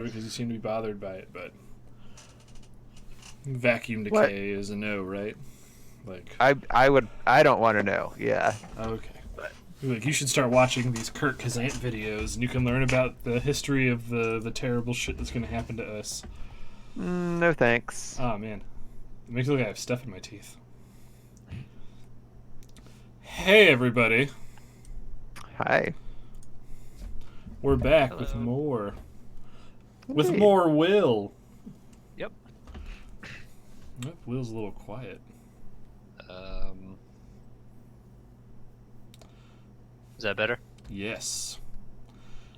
because you seem to be bothered by it, but vacuum What? decay is a no, right? Like, I don't want to know. Yeah. okay. But Like, you should start watching these Kurt Kazant videos, and you can learn about the history of the terrible shit that's going to happen to us. no thanks. Oh man, it makes me look like I have stuff in my teeth. Hey everybody, Hi. we're back with Hello. more, with Indeed. more Will. Yep. Oh, Will's a little quiet. Um, is that better? Yes,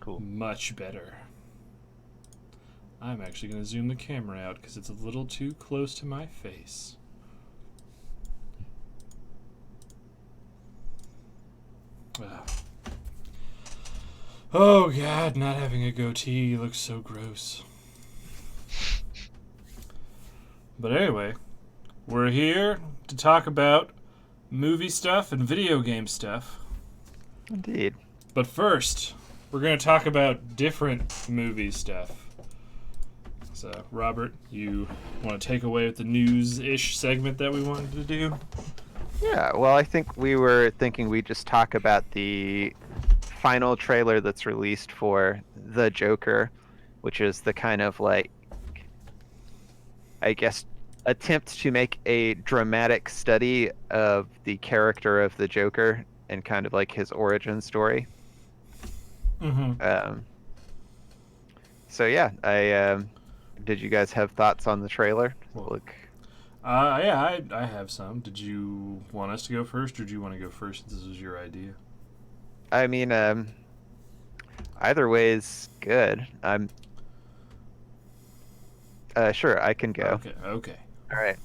Cool. much better. I'm actually going to zoom the camera out because it's a little too close to my face. Ah. Oh god, not having a goatee looks so gross. But anyway, we're here to talk about movie stuff and video game stuff. Indeed. But first, we're going to talk about different movie stuff. So, Robert, you want to take away with the news-ish segment that we wanted to do? Yeah. Well, I think we were thinking we'd just talk about the final trailer that's released for The Joker, which is the kind of like, I guess, attempt to make a dramatic study of the character of the Joker and kind of like his origin story. Mm-hmm. So yeah, I did you guys have thoughts on the trailer? Well, Look, Yeah, I have some. Did you want us to go first, or do you want to go first since this was your idea? I mean, either way is good. I'm sure I can go. Okay. All right.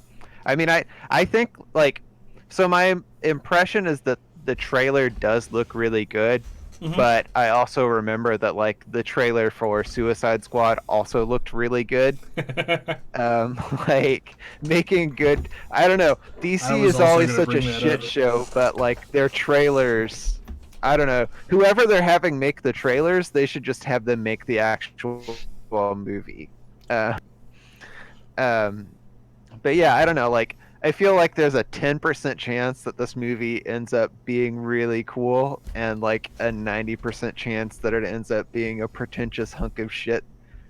I mean, I think like, so my impression is that the trailer does look really good, Mm-hmm. but I also remember that like the trailer for Suicide Squad also looked really good. Like making good. I don't know. I DC was is also always gonna such a bring that shit up. show, but like their trailers. I don't know. Whoever they're having make the trailers, they should just have them make the actual movie. Uh, um, but yeah, I don't know. Like, I feel like there's a 10% chance that this movie ends up being really cool, and like a 90% chance that it ends up being a pretentious hunk of shit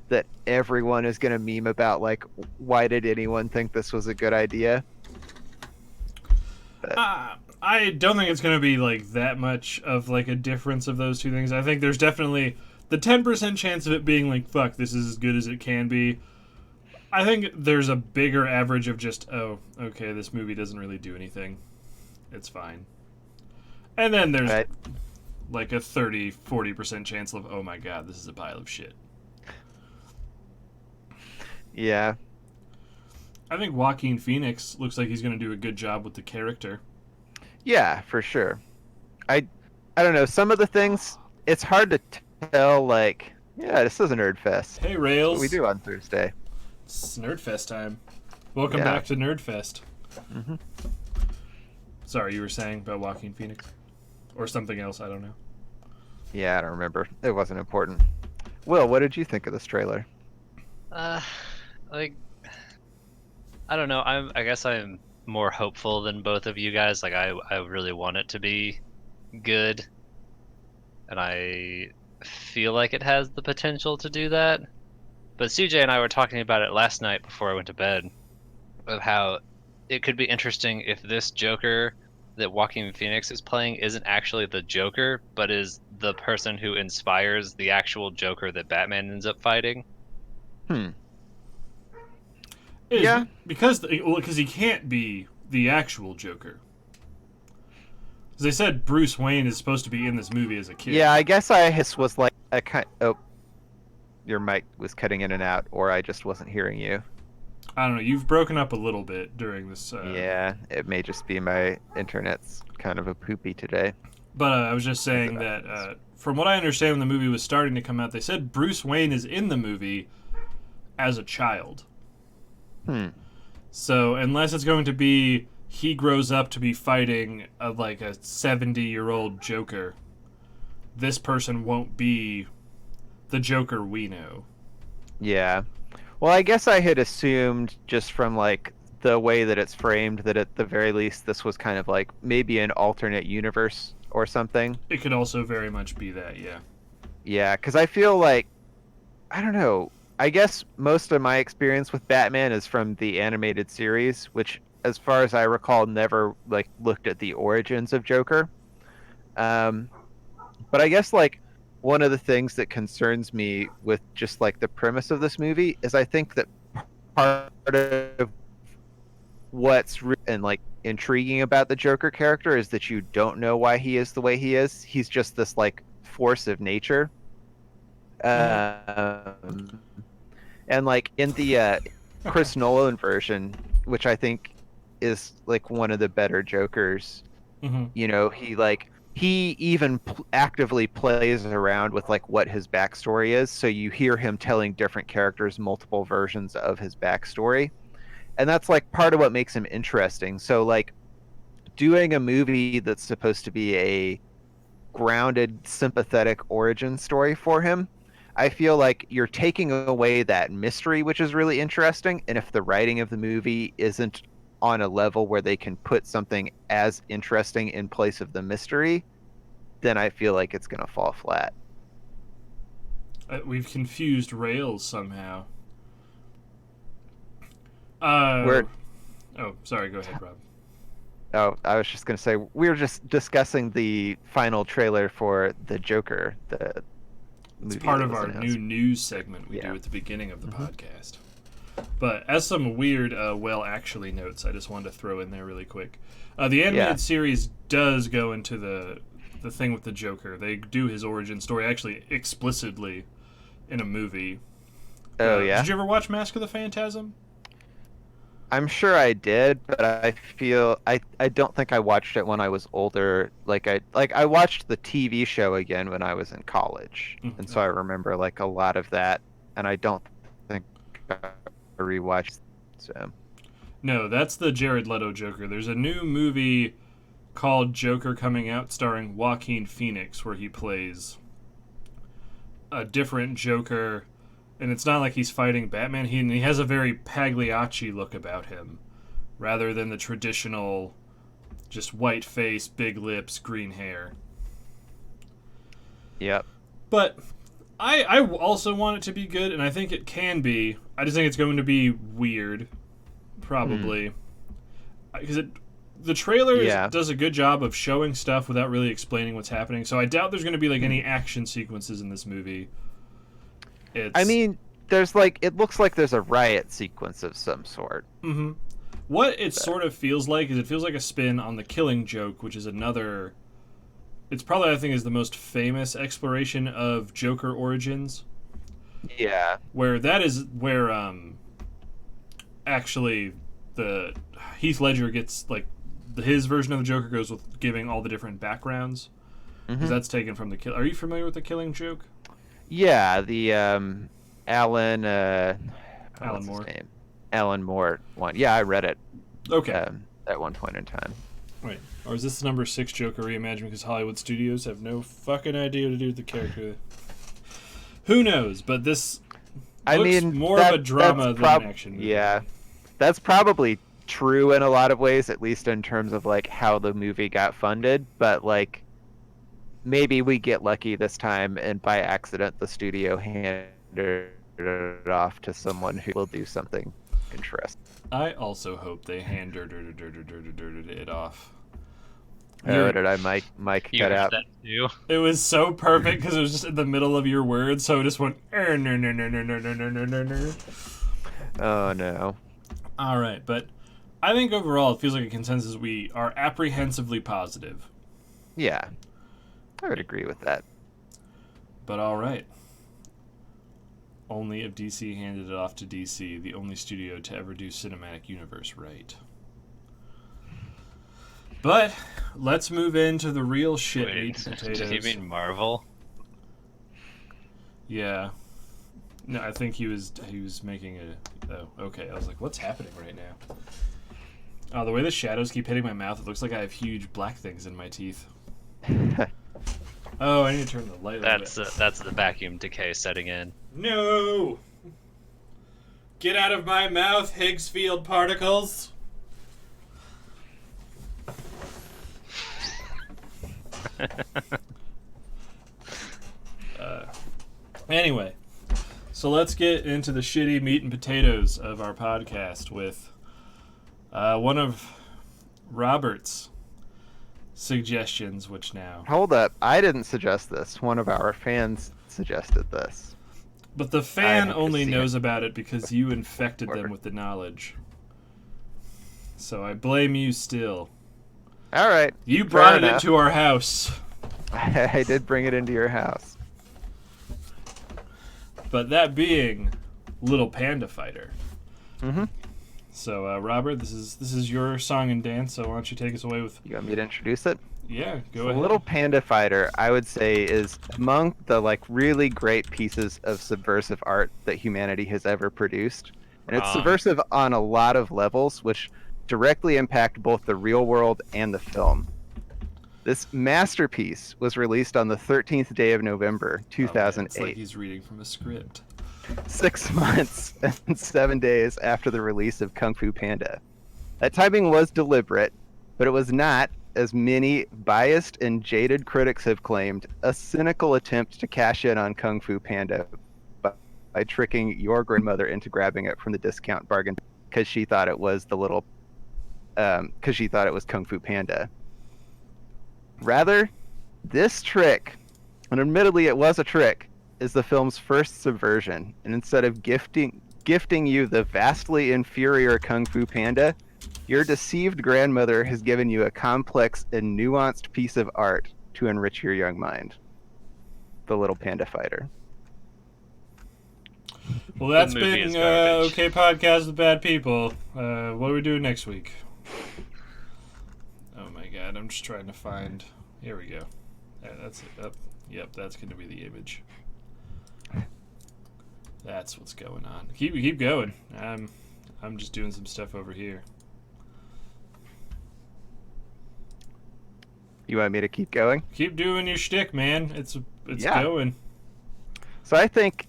that everyone is gonna meme about. Like, why did anyone think this was a good idea? But I don't think it's going to be like that much of like a difference of those two things. I think there's definitely the 10% chance of it being like, fuck, this is as good as it can be. I think there's a bigger average of just, oh, okay, this movie doesn't really do anything. It's fine. And then there's right, like a 30-40% chance of, oh my god, this is a pile of shit. yeah, I think Joaquin Phoenix looks like he's going to do a good job with the character. yeah, for sure. I don't know. Some of the things it's hard to tell. Like, yeah, this is a nerd fest. Hey, That's what we Rails. do on Thursday. It's Nerdfest time. Welcome Yeah. back to Nerdfest. Hmm. Sorry, you were saying about Joaquin Phoenix? Or something else, I don't know. Yeah, I don't remember. It wasn't important. Will, what did you think of this trailer? Uh, like, I don't know. I guess I'm more hopeful than both of you guys. Like, I really want it to be good, and I feel like it has the potential to do that. But CJ and I were talking about it last night before I went to bed, of how it could be interesting if this Joker that Joaquin Phoenix is playing isn't actually the Joker, but is the person who inspires the actual Joker that Batman ends up fighting. Hmm. It is Yeah. because he can't be the actual Joker. As they said, Bruce Wayne is supposed to be in this movie as a kid. Yeah, I guess I just was like a kind. Oh, your mic was cutting in and out, or I just wasn't hearing you. I don't know. You've broken up a little bit during this. Yeah, it may just be my internet's kind of a poopy today. But I was just saying As it that happens. from what I understand, when the movie was starting to come out, they said Bruce Wayne is in the movie as a child. Hmm. So unless it's going to be he grows up to be fighting like a 70-year-old Joker, this person won't be the Joker we know. Yeah. Well, I guess I had assumed just from like the way that it's framed that at the very least this was kind of like maybe an alternate universe or something. It could also very much be that, yeah. Yeah, because I feel like I don't know. I guess most of my experience with Batman is from the animated series, which, as far as I recall, never like looked at the origins of Joker. Um, but I guess like one of the things that concerns me with just like the premise of this movie is I think that part of and like intriguing about the Joker character is that you don't know why he is the way he is. He's just this like force of nature. Mm-hmm. Um, and like in the Okay. Chris Nolan version, which I think is like one of the better Jokers, Mm-hmm. he even actively plays around with like what his backstory is. So you hear him telling different characters multiple versions of his backstory, and that's like part of what makes him interesting. So like doing a movie that's supposed to be a grounded, sympathetic origin story for him, I feel like you're taking away that mystery, which is really interesting. And if the writing of the movie isn't on a level where they can put something as interesting in place of the mystery, then I feel like it's going to fall flat. We've confused rails somehow. We're, Oh, sorry, go ahead, Rob. oh, I was just going to say, we were just discussing the final trailer for The Joker, the It's movie part that of was our new announced. news segment we do Yeah. at the beginning of the Hmm. podcast. But as some weird, well, actually notes, I just wanted to throw in there really quick. The Yeah. animated series does go into the thing with the Joker. They do his origin story actually explicitly in a movie. Oh, Did yeah. you ever watch Mask of the Phantasm? I'm sure I did, but I don't think I watched it when I was older. I watched the TV show again when I was in college, and so I Okay. remember like a lot of that, and I don't think I rewatched. So No, that's the Jared Leto Joker. There's a new movie called Joker coming out starring Joaquin Phoenix where he plays a different Joker, and it's not like he's fighting Batman. He has a very Pagliacci look about him, rather than the traditional, just white face, big lips, green hair. yep. But I also want it to be good, and I think it can be. I just think it's going to be weird, Hmm. probably, because the trailer Yeah. does a good job of showing stuff without really explaining what's happening. So I doubt there's going to be like Hmm. any action sequences in this movie. I It's mean, there's like it looks like there's a riot sequence of some sort. mm-hmm. What it But sort of feels like is it feels like a spin on the Killing Joke, which is another. It's probably I think is the most famous exploration of Joker origins, yeah. where that is where actually the Heath Ledger gets like his version of the Joker goes with giving all the different backgrounds because Hmm. that's taken from the kill. Are you familiar with the Killing Joke? Yeah, the Alan Alan what's his Moore. name? Alan Moore one. Yeah, I read it Okay, at one point in time. wait. Or is this the number 6 Joker reimagined because Hollywood studios have no fucking idea what to do with the character? Who knows? But this I looks mean, more of a drama than an action movie. yeah, that's probably true in a lot of ways, at least in terms of like how the movie got funded, but like maybe we get lucky this time and by accident the studio handed it off to someone who will do something interesting. I also hope they hand dirted it off. Oh, You're, did I mic You cut heard out? that too? it was so perfect because it was just in the middle of your words, so it just went. Oh no. All right, but I think overall it feels like a consensus. We are apprehensively positive. Yeah, I would agree with that. But all right. Only if DC handed it off to DC, the only studio to ever do cinematic universe right. But let's move into the real shit meat Wait, and did he potatoes. mean Marvel? Yeah. No, I think he was making a. Oh, okay. I was like, what's happening right now? Oh, the way the shadows keep hitting my mouth, it looks like I have huge black things in my teeth. Oh, I need to turn the light a little bit. That's the vacuum decay setting in. No. Get out of my mouth, Higgs field particles. Anyway, so let's get into the shitty meat and potatoes of our podcast with one of Robert's suggestions, which now... Hold up. I didn't suggest this. One of our fans suggested this. But the fan have to only see knows about it because you infected them Word. with the knowledge. So I blame you still. All right. You fair brought it enough. into our house. I did bring it into your house. But that being Little Panda Fighter. Mm-hmm. So, Robert, this is your song and dance, so why don't you take us away with... You want me to introduce it? Yeah, go So ahead. Little Panda Fighter, I would say, is among the really great pieces of subversive art that humanity has ever produced. And it's subversive on a lot of levels, which directly impact both the real world and the film. This masterpiece was released on the 13th day of November, 2008. It's like he's reading from a script. 6 months and 7 days after the release of Kung Fu Panda. That timing was deliberate, but it was not, as many biased and jaded critics have claimed, a cynical attempt to cash in on Kung Fu Panda by tricking your grandmother into grabbing it from the discount bargain because she thought it was Kung Fu Panda. Rather, this trick, and admittedly it was a trick, is the film's first subversion. And instead of gifting you the vastly inferior Kung Fu Panda, your deceived grandmother has given you a complex and nuanced piece of art to enrich your young mind. The Little Panda Fighter. Well, that's The movie been is garbage. Okay Podcast with Bad People. What are we doing next week? Oh my god, I'm just trying to find... Here we go. That's it. Oh, yep, that's going to be the image. That's what's going on. Keep going. I'm just doing some stuff over here. You want me to keep going? Keep doing your shtick, man. It's Yeah. going. So I think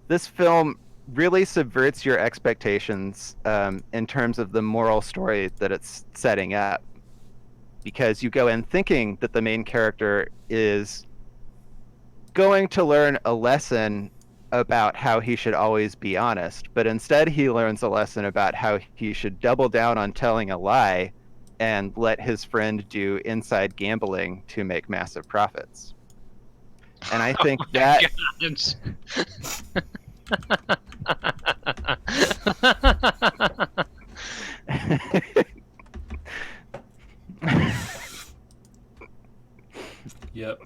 this film really subverts your expectations in terms of the moral story that it's setting up. Because you go in thinking that the main character is going to learn a lesson about how he should always be honest, but instead he learns a lesson about how he should double down on telling a lie and let his friend do inside gambling to make massive profits. And I think that Yep.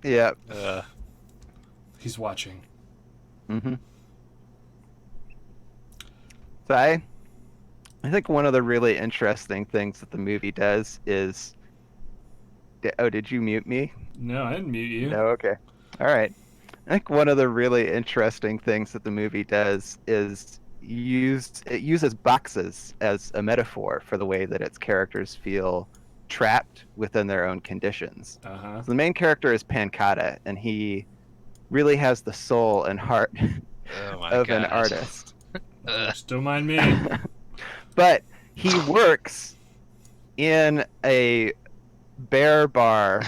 yeah. He's watching. Mm-hmm. So I think one of the really interesting things that the movie does is... Oh, did you mute me? No, I didn't mute you. No, okay. All right. I think one of the really interesting things that the movie does is it uses boxes as a metaphor for the way that its characters feel trapped within their own conditions. Uh-huh. So the main character is Pancata, and he really has the soul and heart Oh my of God. an artist. Just don't mind me. But he works in a bear bar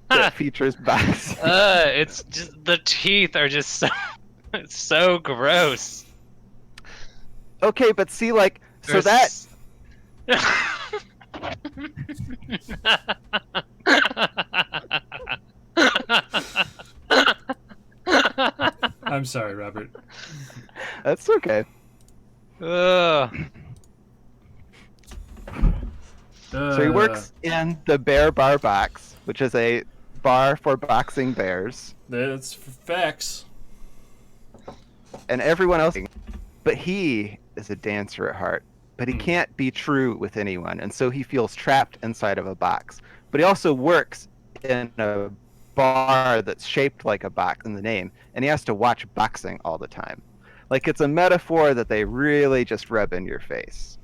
that features boxes. It's just the teeth are just so it's so gross. Okay, but see, like, so that... I'm sorry, Robert. That's okay. Ugh. So he works in the bear bar box, which is a bar for boxing bears, That's facts. and everyone else. But he is a dancer at heart, but he can't be true with anyone, and so he feels trapped inside of a box. But he also works in a bar that's shaped like a box in the name, and he has to watch boxing all the time. Like, it's a metaphor that they really just rub in your face.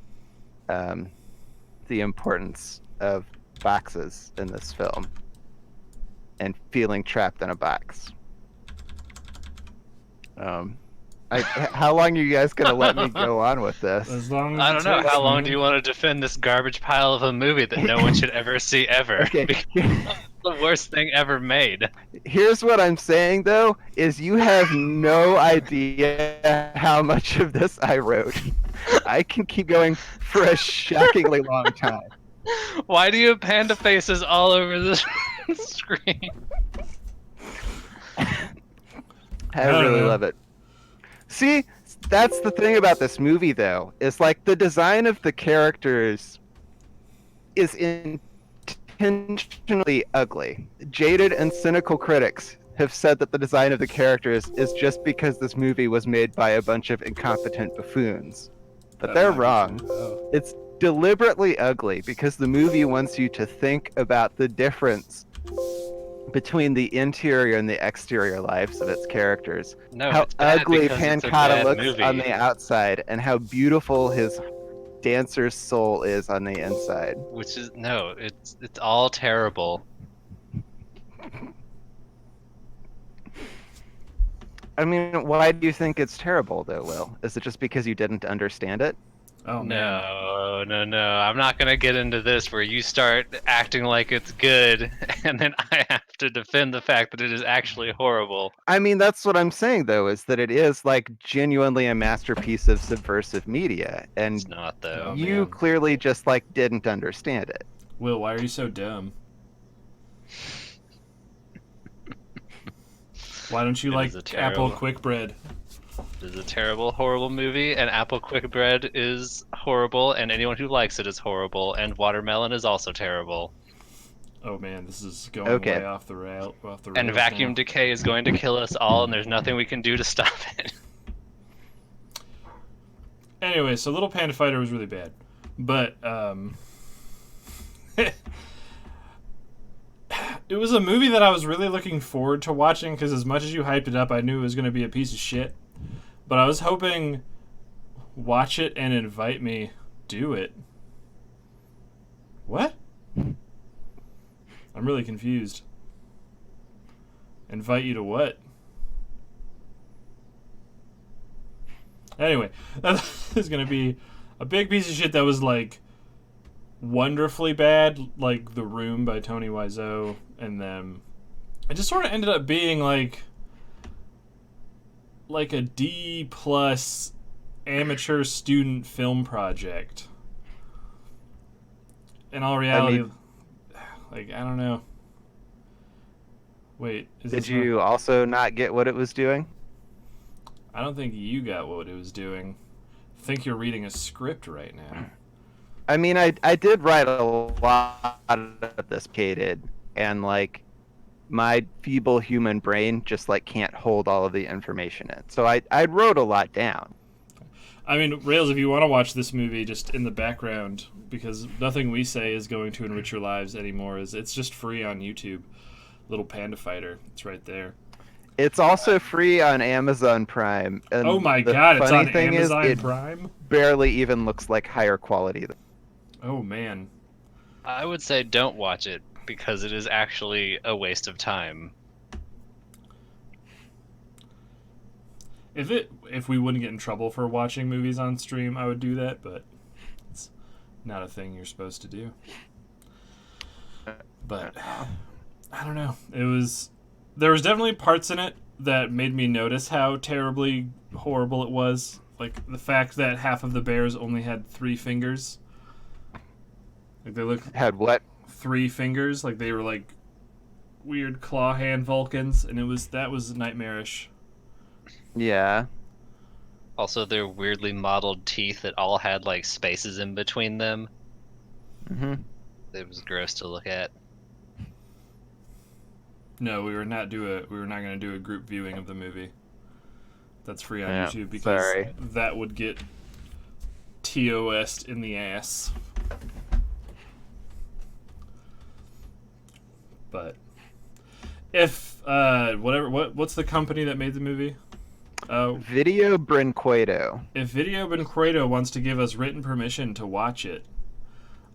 The importance of boxes in this film and feeling trapped in a box. How long are you guys gonna let me go on with this? As long as I it don't know. takes, How long man. do you want to defend this garbage pile of a movie that no one should ever see ever? Okay. Because it's the worst thing ever made. Here's what I'm saying though: is you have no idea how much of this I wrote. I can keep going for a shockingly long time. Why do you have panda faces all over the screen? I don't really know. love it. See, that's the thing about this movie, though, is like the design of the characters is intentionally ugly. Jaded and cynical critics have said that the design of the characters is just because this movie was made by a bunch of incompetent buffoons. But I'm they're not wrong. gonna- oh. It's deliberately ugly because the movie wants you to think about the difference between the interior and the exterior lives of its characters. No, How it's bad ugly because it's a Pancata bad looks movie. on the outside and how beautiful his dancer's soul is on the inside. Which is no, it's all terrible. I mean, why do you think it's terrible though, Will? Is it just because you didn't understand it? Oh man. No. I'm not gonna get into this where you start acting like it's good, and then I have to defend the fact that it is actually horrible. I mean, that's what I'm saying though, is that it is like genuinely a masterpiece of subversive media, It's and not though. Oh, you man. clearly just like didn't understand it. Will, why are you so dumb? Why don't you It like is a Apple terrible- Quick Bread? It is a terrible, horrible movie, and Apple Quick Bread is horrible, and anyone who likes it is horrible, and Watermelon is also terrible. Oh man, this is going Okay. way off the rail. Off the And rails vacuum now. decay is going to kill us all, and there's nothing we can do to stop it. Anyway, so Little Panda Fighter was really bad, but it was a movie that I was really looking forward to watching because as much as you hyped it up, I knew it was going to be a piece of shit. But I was hoping watch it and invite me do it. What? I'm really confused. Invite you to what? Anyway, that is going to be a big piece of shit that was like wonderfully bad, like The Room by Tony Wiseau, and then it just sort of ended up being like a D plus amateur student film project. In all reality, like I don't know. Wait, Did you also not get what it was doing? I don't think you got what it was doing. I think you're reading a script right now. I mean, I did write a lot of this, Kated, and like my feeble human brain just like can't hold all of the information in. So I wrote a lot down. I mean, Rails, if you want to watch this movie just in the background, because nothing we say is going to enrich your lives anymore, it's just free on YouTube. Little Panda Fighter, it's right there. It's also free on Amazon Prime. And Oh my the god, it's funny on thing Amazon is, it Prime? barely even looks like higher quality. Oh man. I would say don't watch it because it is actually a waste of time. If we wouldn't get in trouble for watching movies on stream, I would do that, but it's not a thing you're supposed to do. But I don't know. There was definitely parts in it that made me notice how terribly horrible it was. Like the fact that half of the bears only had 3 fingers. Like they look Had what? 3 fingers, like they were like weird claw hand Vulcans, and that was nightmarish. Yeah. Also, their weirdly modeled teeth that all had like spaces in between them. hmm It was gross to look at. No, we were not going to do a group viewing of the movie. That's free on Yeah, YouTube because sorry. that would get TOS'd in the ass. But if what's the company that made the movie? Video Brinquedo. If Video Benquedo wants to give us written permission to watch it,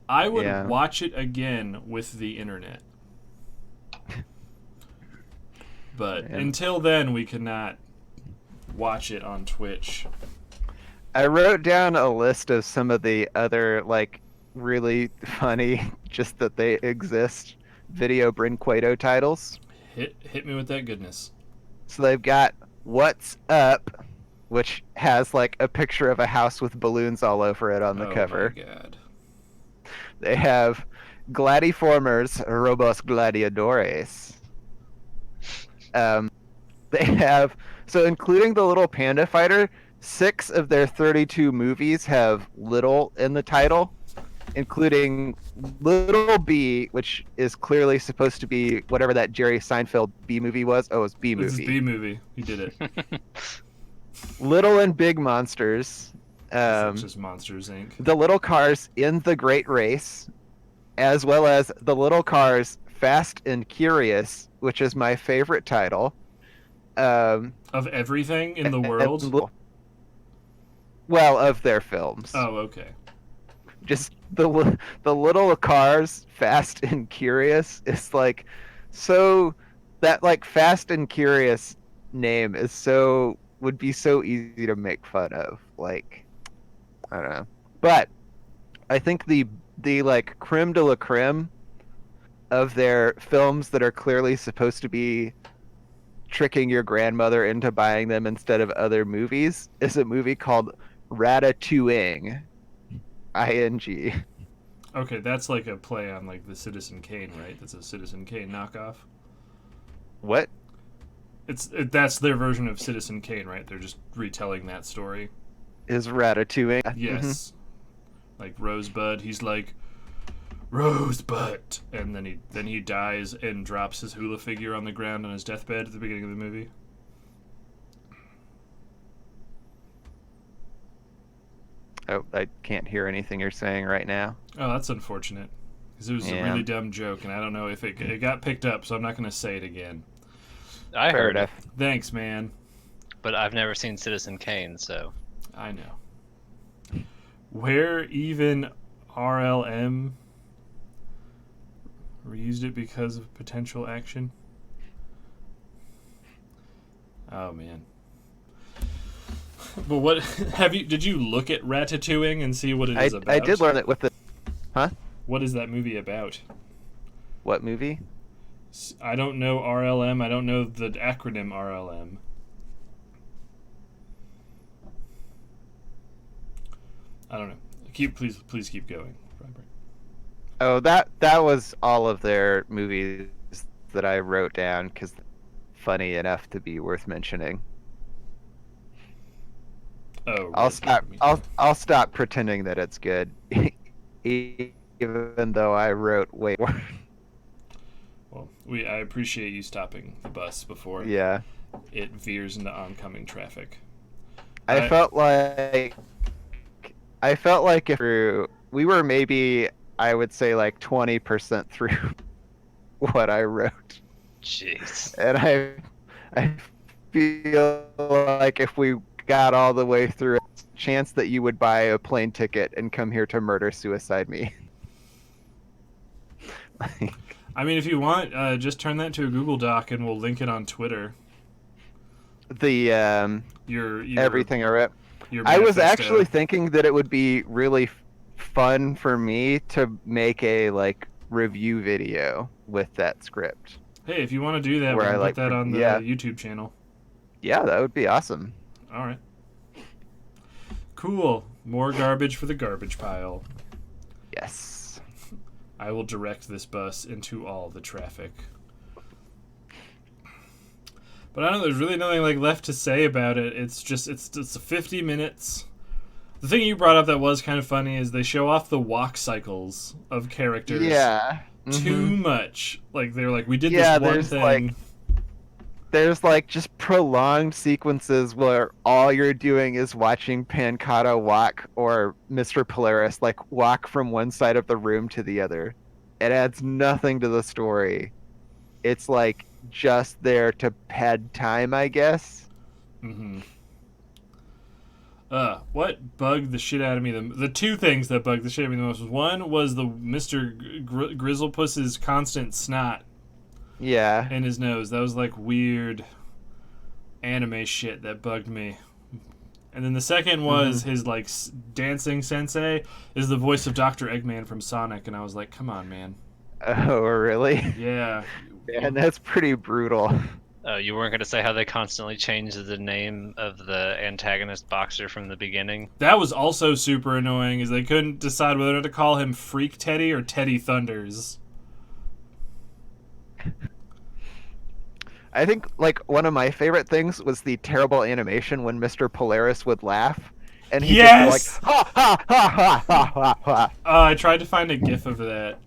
I would Yeah. watch it again with the internet. But Yeah. until then, we cannot watch it on Twitch. I wrote down a list of some of the other like really funny, just that they exist, video Brinquedo titles. Hit me with that goodness. So they've got What's Up, which has like a picture of a house with balloons all over it on the cover. Oh my god. They have Gladiformers, Robos Gladiadores. They have, so including the little panda fighter, 6 of their 32 movies have little in the title, including Little B, which is clearly supposed to be whatever that Jerry Seinfeld B movie was. Oh, it was B This is movie. B movie. You did it. Little and Big Monsters. It's just Monsters Inc. The Little Cars in the Great Race, as well as The Little Cars Fast and Curious, which is my favorite title. Of everything in the world? Well, of their films. Oh, okay. Just the Little Cars Fast and Curious is like so, that like Fast and Curious name is so, would be so easy to make fun of. Like, I don't know. But I think the like creme de la creme of their films that are clearly supposed to be tricking your grandmother into buying them instead of other movies is a movie called Ratatouille. ING. Okay, that's like a play on like the Citizen Kane, right? That's a Citizen Kane knockoff. What? That's their version of Citizen Kane, right? They're just retelling that story. Is Ratatouille? Yes. Like Rosebud, he's like Rosebud, and then he dies and drops his hula figure on the ground on his deathbed at the beginning of the movie. Oh, I can't hear anything you're saying right now. Oh, that's unfortunate. Because it was a really dumb joke, and I don't know if it got picked up, so I'm not going to say it again. I Fair heard enough. it, Thanks, man. but I've never seen Citizen Kane, so I know. Where even RLM reused it because of potential action? Oh, man. But what did you look at Ratatouille and see what it is about? I did learn it with the. Huh? What is that movie about? What movie? I don't know RLM. I don't know the acronym RLM. I don't know. Please keep going, Robert. Oh, that was all of their movies that I wrote down because funny enough to be worth mentioning. Oh, I'll stop pretending that it's good, even though I wrote way more. Well, I appreciate you stopping the bus before Yeah, it veers into oncoming traffic. I felt like if we were maybe, I would say like 20% through what I wrote, jeez. and I feel like if we got all the way through, chance that you would buy a plane ticket and come here to murder suicide me. I mean, if you want, just turn that to a Google Doc and we'll link it on Twitter. The Your everything I wrote. your I was manifesto. actually thinking that it would be really fun for me to make a like review video with that script. Hey, if you want to do that, Where we'll I put that on the YouTube channel. Yeah, that would be awesome. All right. Cool. More garbage for the garbage pile. Yes. I will direct this bus into all the traffic. But I don't know, there's really nothing like left to say about it. It's just it's 50 minutes. The thing you brought up that was kind of funny is they show off the walk cycles of characters. Yeah. Too much. Like they're like, we did Yeah, this one there's, thing. like, there's like just prolonged sequences where all you're doing is watching Pancata walk, or Mr. Polaris like walk from one side of the room to the other. It adds nothing to the story. It's like just there to pad time, I guess. Mm-hmm. What bugged the shit out of me? The two things that bugged the shit out of me the most was, one was the Mr. Grizzlepuss's constant snot Yeah. in his nose. That was like weird. anime shit that bugged me. And then the second was his like dancing sensei is the voice of Dr. Eggman from Sonic, and I was like, come on, man. Oh, really? Yeah. Man, that's pretty brutal. Oh, you weren't going to say how they constantly change the name of the antagonist boxer from the beginning? That was also super annoying, is they couldn't decide whether to call him Freak Teddy or Teddy Thunders. I think like one of my favorite things was the terrible animation when Mr. Polaris would laugh, and he Yes! just go like ha ha ha ha ha ha ha. I tried to find a gif of that.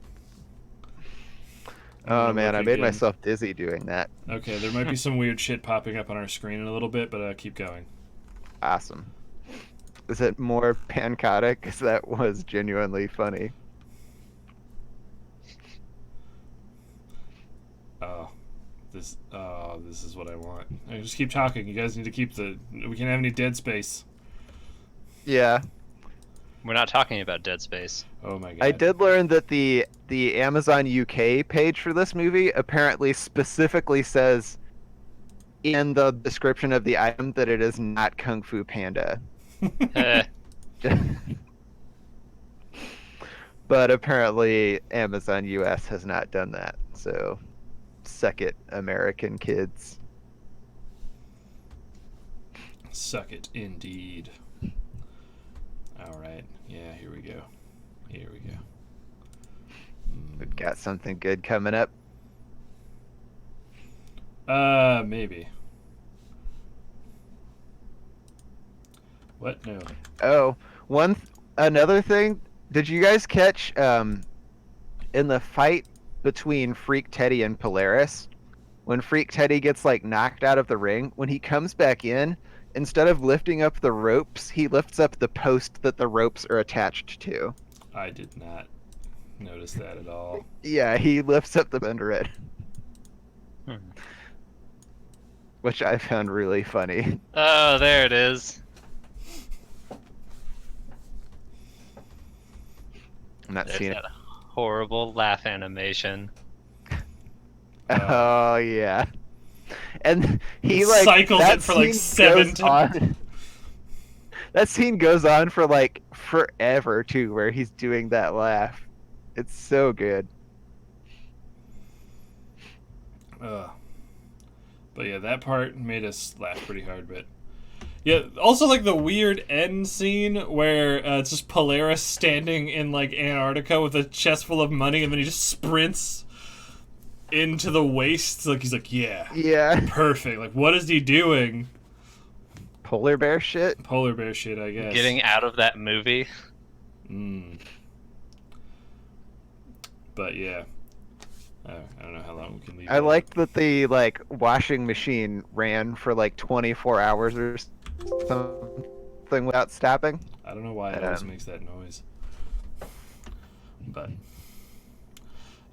I'm Oh gonna man, look I made again. myself dizzy doing that. Okay, there might be some weird shit popping up on our screen in a little bit, but keep going. Awesome. Is it more pancodic? Because that was genuinely funny. This is what I want. Just keep talking. You guys need to keep we can't have any dead space. Yeah, We're not talking about Dead Space. Oh my god. I did learn that the Amazon UK page for this movie apparently specifically says in the description of the item that it is not Kung Fu Panda. Eh, But apparently Amazon US has not done that. So suck it, American kids. Suck it, indeed. Alright. Yeah, here we go. Here we go. We've got something good coming up. Maybe. What? No. Oh, another thing. Did you guys catch in the fight between Freak Teddy and Polaris, when Freak Teddy gets like knocked out of the ring, when he comes back in, instead of lifting up the ropes, he lifts up the post that the ropes are attached to. I did not notice that at all. Yeah, he lifts up the under it, hmm. which I found really funny. Oh, there it is. I'm not There's seeing that horrible laugh animation. Oh yeah, and he like cycles that it for like scene 7 goes times. on- That scene goes on for like forever too, where he's doing that laugh. It's so good. But yeah, that part made us laugh pretty hard. But yeah, also like the weird end scene where it's just Polaris standing in like Antarctica with a chest full of money, and then he just sprints into the waste. Like he's like, yeah, Yeah, perfect. Like what is he doing? polar bear shit. Polar bear shit, I guess. Getting out of that movie. But yeah, I don't know how long we can leave. I liked that the like washing machine ran for like 24 hours or something without stopping. I don't know why it always makes that noise. But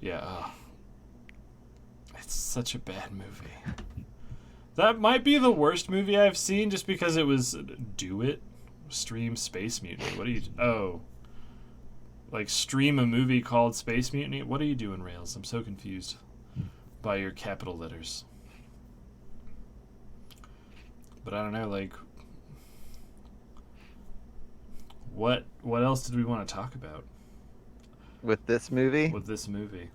yeah, it's such a bad movie. That might be the worst movie I've seen, just because it was stream Space Mutiny. What are you? Oh, like stream a movie called Space Mutiny. What are you doing, Rails? I'm so confused by your capital letters. But I don't know, like, what else did we want to talk about With this movie, with this movie?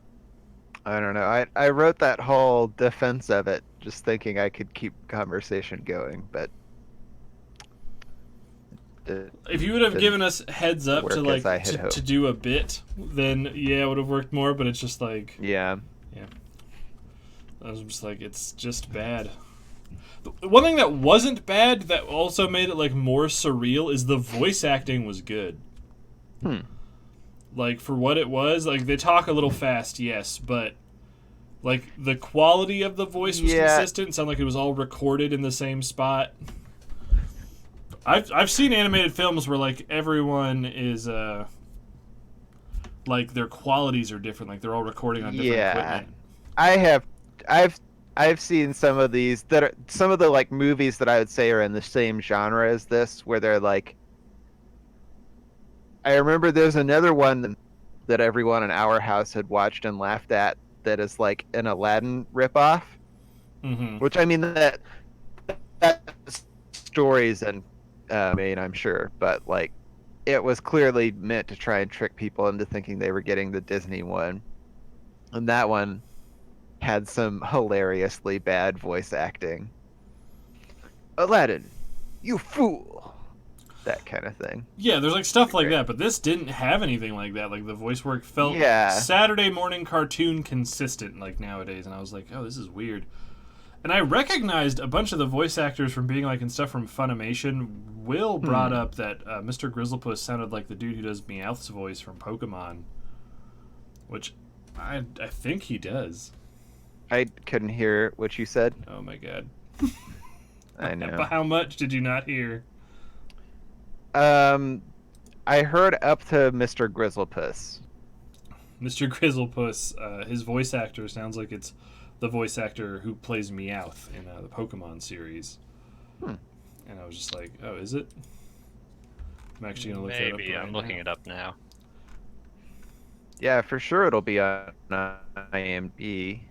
I don't know. I wrote that whole defense of it just thinking I could keep conversation going, but If you would have didn't given us heads up to work like as I had hoped. to do a bit, then yeah, it would have worked more. But it's just like, yeah. I was just like, it's just bad. The one thing that wasn't bad that also made it like more surreal is the voice acting was good. Like for what it was, like they talk a little fast, yes, but like the quality of the voice was consistent. It sounded like it was all recorded in the same spot. I've seen animated films where like everyone is like their qualities are different, like they're all recording on different equipment. I've seen some of these that are some of the like movies that I would say are in the same genre as this, where they're like, I remember there's another one that everyone in our house had watched and laughed at that is like an Aladdin ripoff. Mm-hmm. Which I mean that stories and I'm sure, but like it was clearly meant to try and trick people into thinking they were getting the Disney one, and that one had some hilariously bad voice acting. Aladdin, you fool! That kind of thing. Yeah, there's like stuff like Great. that, but this didn't have anything like that. Like the voice work felt Yeah. Saturday morning cartoon consistent like nowadays, and I was like, oh, this is weird. And I recognized a bunch of the voice actors from being like in stuff from Funimation. Will brought up that Mr. Grizzlepuss sounded like the dude who does Meowth's voice from Pokemon, which I think he does. I couldn't hear what you said. Oh my god. I know. But how much did you not hear? I heard up to Mr. Grizzlepuss. Mr. Grizzlepuss, his voice actor sounds like it's the voice actor who plays Meowth in the Pokemon series. And I was just like, oh, is it? I'm actually going to look that up. Maybe. I'm looking it up now. Yeah, for sure it'll be on IMDb.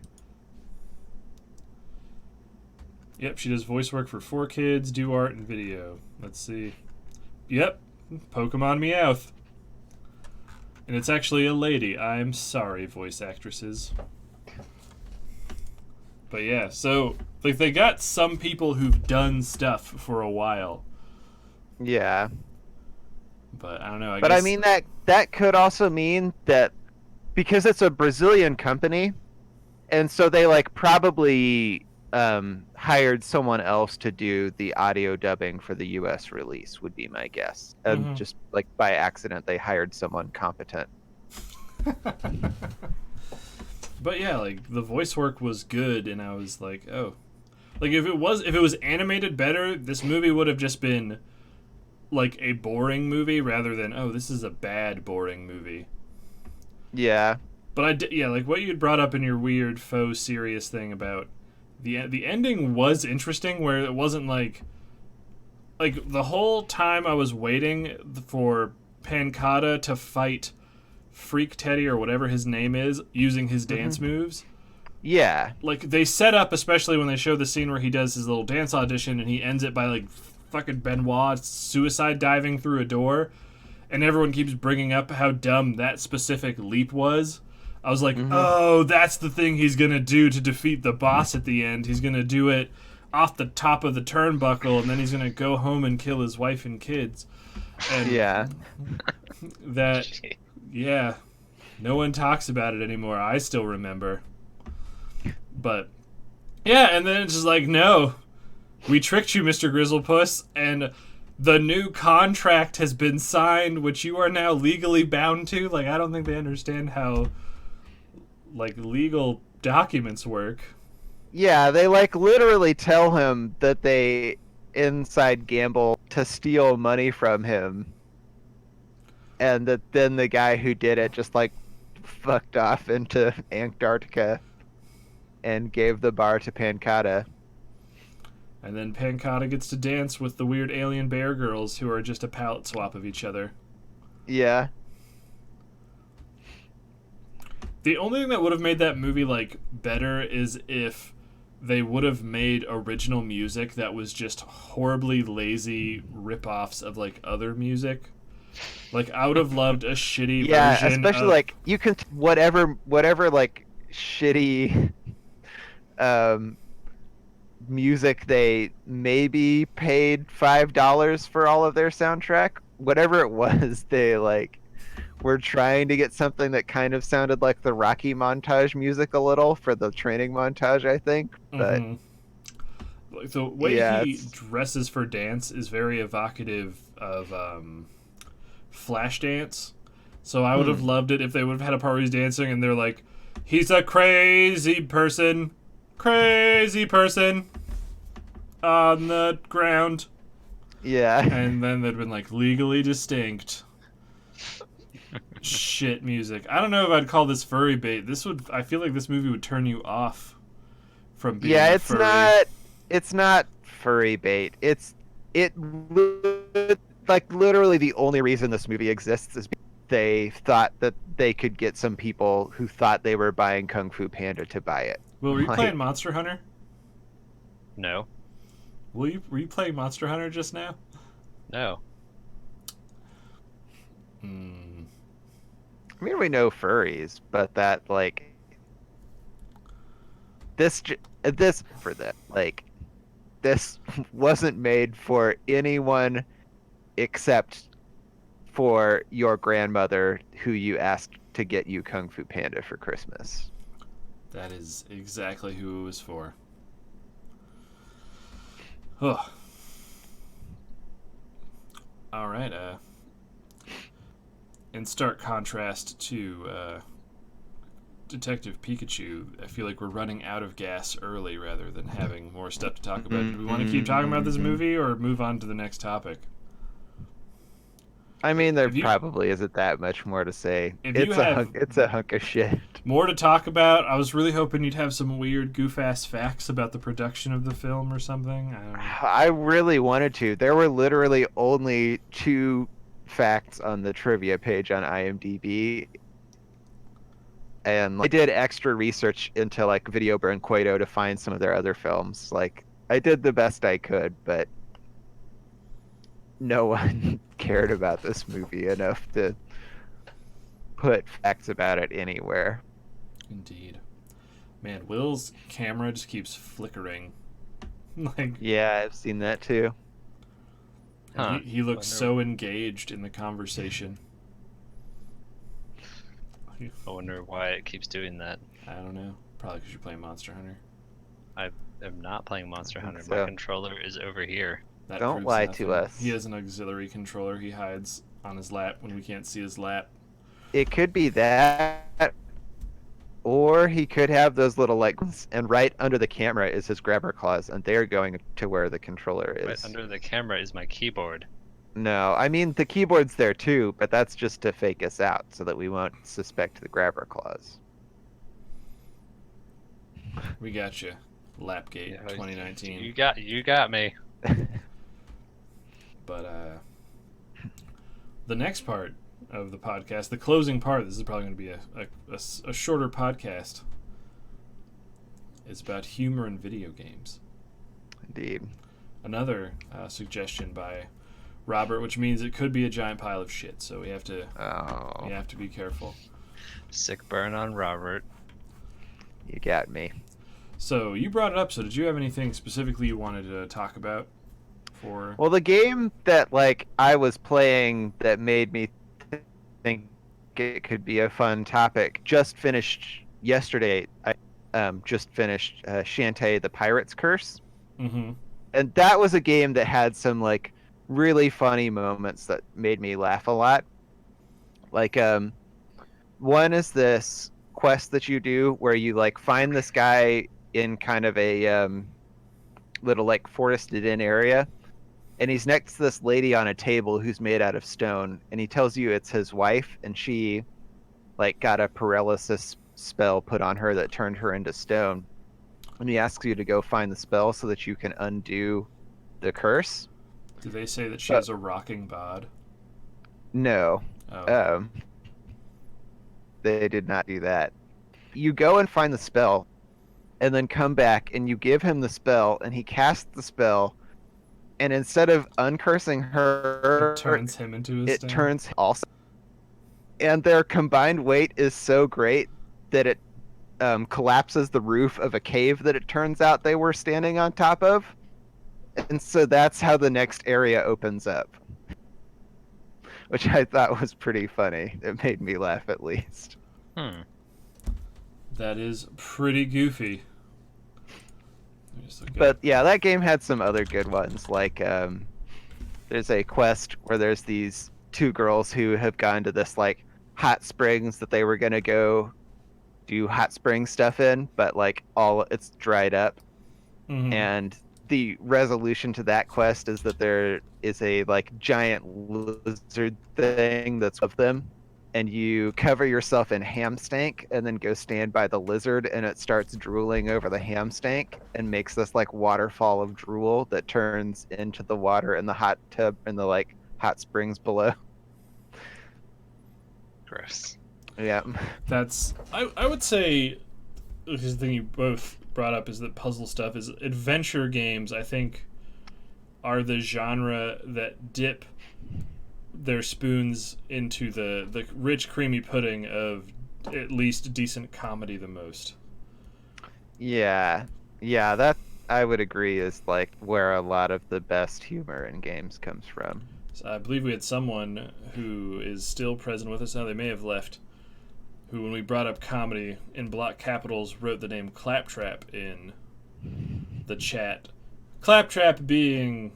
Yep, she does voice work for 4Kids, do art and video. Let's see. Yep, Pokemon Meowth. And it's actually a lady. I'm sorry, voice actresses. But yeah, so like they got some people who've done stuff for a while. Yeah. But I don't know. But guess... I mean that could also mean that because it's a Brazilian company, and so they like probably hired someone else to do the audio dubbing for the U.S. release would be my guess. And just like by accident, they hired someone competent. But yeah, like the voice work was good, and I was like, oh, like if it was animated better, this movie would have just been like a boring movie rather than this is a bad boring movie. Yeah. But like what you had brought up in your weird faux serious thing about the ending was interesting, where it wasn't like the whole time I was waiting for Pancata to fight Freak Teddy or whatever his name is using his dance moves. Yeah. Like they set up, especially when they show the scene where he does his little dance audition and he ends it by like fucking Benoit suicide diving through a door, and everyone keeps bringing up how dumb that specific leap was. I was like, oh, that's the thing he's gonna do to defeat the boss at the end. He's gonna do it off the top of the turnbuckle, and then he's gonna go home and kill his wife and kids. And yeah. Yeah, no one talks about it anymore. I still remember. But yeah, and then it's just like, no, we tricked you, Mr. Grizzlepuss, and the new contract has been signed, which you are now legally bound to. Like, I don't think they understand how like legal documents work. Yeah, they like literally tell him that they inside gamble to steal money from him, and that then the guy who did it just like fucked off into Antarctica and gave the bar to Pancata. And then Pancata gets to dance with the weird alien bear girls who are just a palette swap of each other. Yeah. The only thing that would have made that movie like better is if they would have made original music that was just horribly lazy rip-offs of like other music. Like I would have loved a shitty version. Especially like you can whatever like shitty music they maybe paid $5 for all of their soundtrack. Whatever it was, they like were trying to get something that kind of sounded like the Rocky montage music a little for the training montage, I think. But like the way he dresses for dance is very evocative of Flashdance. So I would have loved it if they would have had a part where he's dancing and they're like, he's a crazy person on the ground. Yeah. And then they'd been like legally distinct. Shit music. I don't know if I'd call this furry bait. I feel like this movie would turn you off from being furry. It's not furry bait. Like literally the only reason this movie exists is because they thought that they could get some people who thought they were buying Kung Fu Panda to buy it. Well, were you playing Monster Hunter? No. Were you playing Monster Hunter just now? No. Hmm. I mean, we know furries, but that like this for that like this wasn't made for anyone except for your grandmother who you asked to get you Kung Fu Panda for Christmas. That is exactly who it was for. Oh. All right. In stark contrast to Detective Pikachu, I feel like we're running out of gas early rather than having more stuff to talk about. Do we want to keep talking about this movie or move on to the next topic? I mean, there If you probably isn't that much more to say. if you have It's a hunk of shit. more to talk about, I was really hoping you'd have some weird goof-ass facts about the production of the film or something. I don't know. I really wanted to. There were literally only 2 facts on the trivia page on IMDb, and I did extra research into like Video Burn Cueto to find some of their other films. Like I did the best I could, but no one cared about this movie enough to put facts about it anywhere. Indeed. Man, Will's camera just keeps flickering. Like, Yeah, I've seen that too. Huh. he looks Wonder- so engaged in the conversation. I wonder why it keeps doing that. I don't know. Probably because you're playing Monster Hunter. I'm not playing Monster I think Hunter. so. My controller is over here. That Don't proves lie nothing. to us. He has an auxiliary controller he hides on his lap when we can't see his lap. It could be that, or he could have those little like, and right under the camera is his grabber claws, and they're going to where the controller is. Right under the camera is my keyboard. No, I mean the keyboard's there too, but that's just to fake us out so that we won't suspect the grabber claws. We got you. Lapgate Yeah, 2019. You got me. But the next part of the podcast, the closing part, this is probably going to be a shorter podcast. It's about humor in video games. Indeed. Another suggestion by Robert, which means it could be a giant pile of shit. So we have to Oh, be careful. Sick burn on Robert. you got me. So you brought it up. So did you have anything specifically you wanted to talk about? For Well, the game that like I was playing that made me think it could be a fun topic just finished yesterday. I just finished Shantae the Pirate's Curse. Mm-hmm. And that was a game that had some like really funny moments that made me laugh a lot. Like one is this quest that you do where you like find this guy in kind of a little like forested in area, and he's next to this lady on a table who's made out of stone, and he tells you it's his wife, and she like got a paralysis spell put on her that turned her into stone. And he asks you to go find the spell so that you can undo the curse. Did they say that she has a rocking bod? No, Oh. they did not do that. You go and find the spell, and then come back and you give him the spell, and he casts the spell, and instead of uncursing her, It turns him into a it stone? turns also. And their combined weight is so great that it collapses the roof of a cave that it turns out they were standing on top of. And so that's how the next area opens up. Which I thought was pretty funny. It made me laugh at least. That is pretty goofy. Let me just look But up. yeah, that game had some other good ones. Like there's a quest where there's these 2 girls who have gone to this like hot springs that they were gonna go do hot spring stuff in, but like all it's dried up. Mhm. And the resolution to that quest is that there is a like giant lizard thing that's of them, and you cover yourself in ham stank and then go stand by the lizard, and it starts drooling over the ham stank and makes this like waterfall of drool that turns into the water in the hot tub in the like hot springs below. Gross. Yeah. That's I would say because the thing you both brought up is that puzzle stuff is adventure games. I think are the genre that dip their spoons into the rich, creamy pudding of at least decent comedy the most. Yeah, yeah, that I would agree is like where a lot of the best humor in games comes from. So I believe we had someone who is still present with us now. They may have left. Who, when we brought up comedy in block capitals, wrote the name Claptrap in the chat. Claptrap being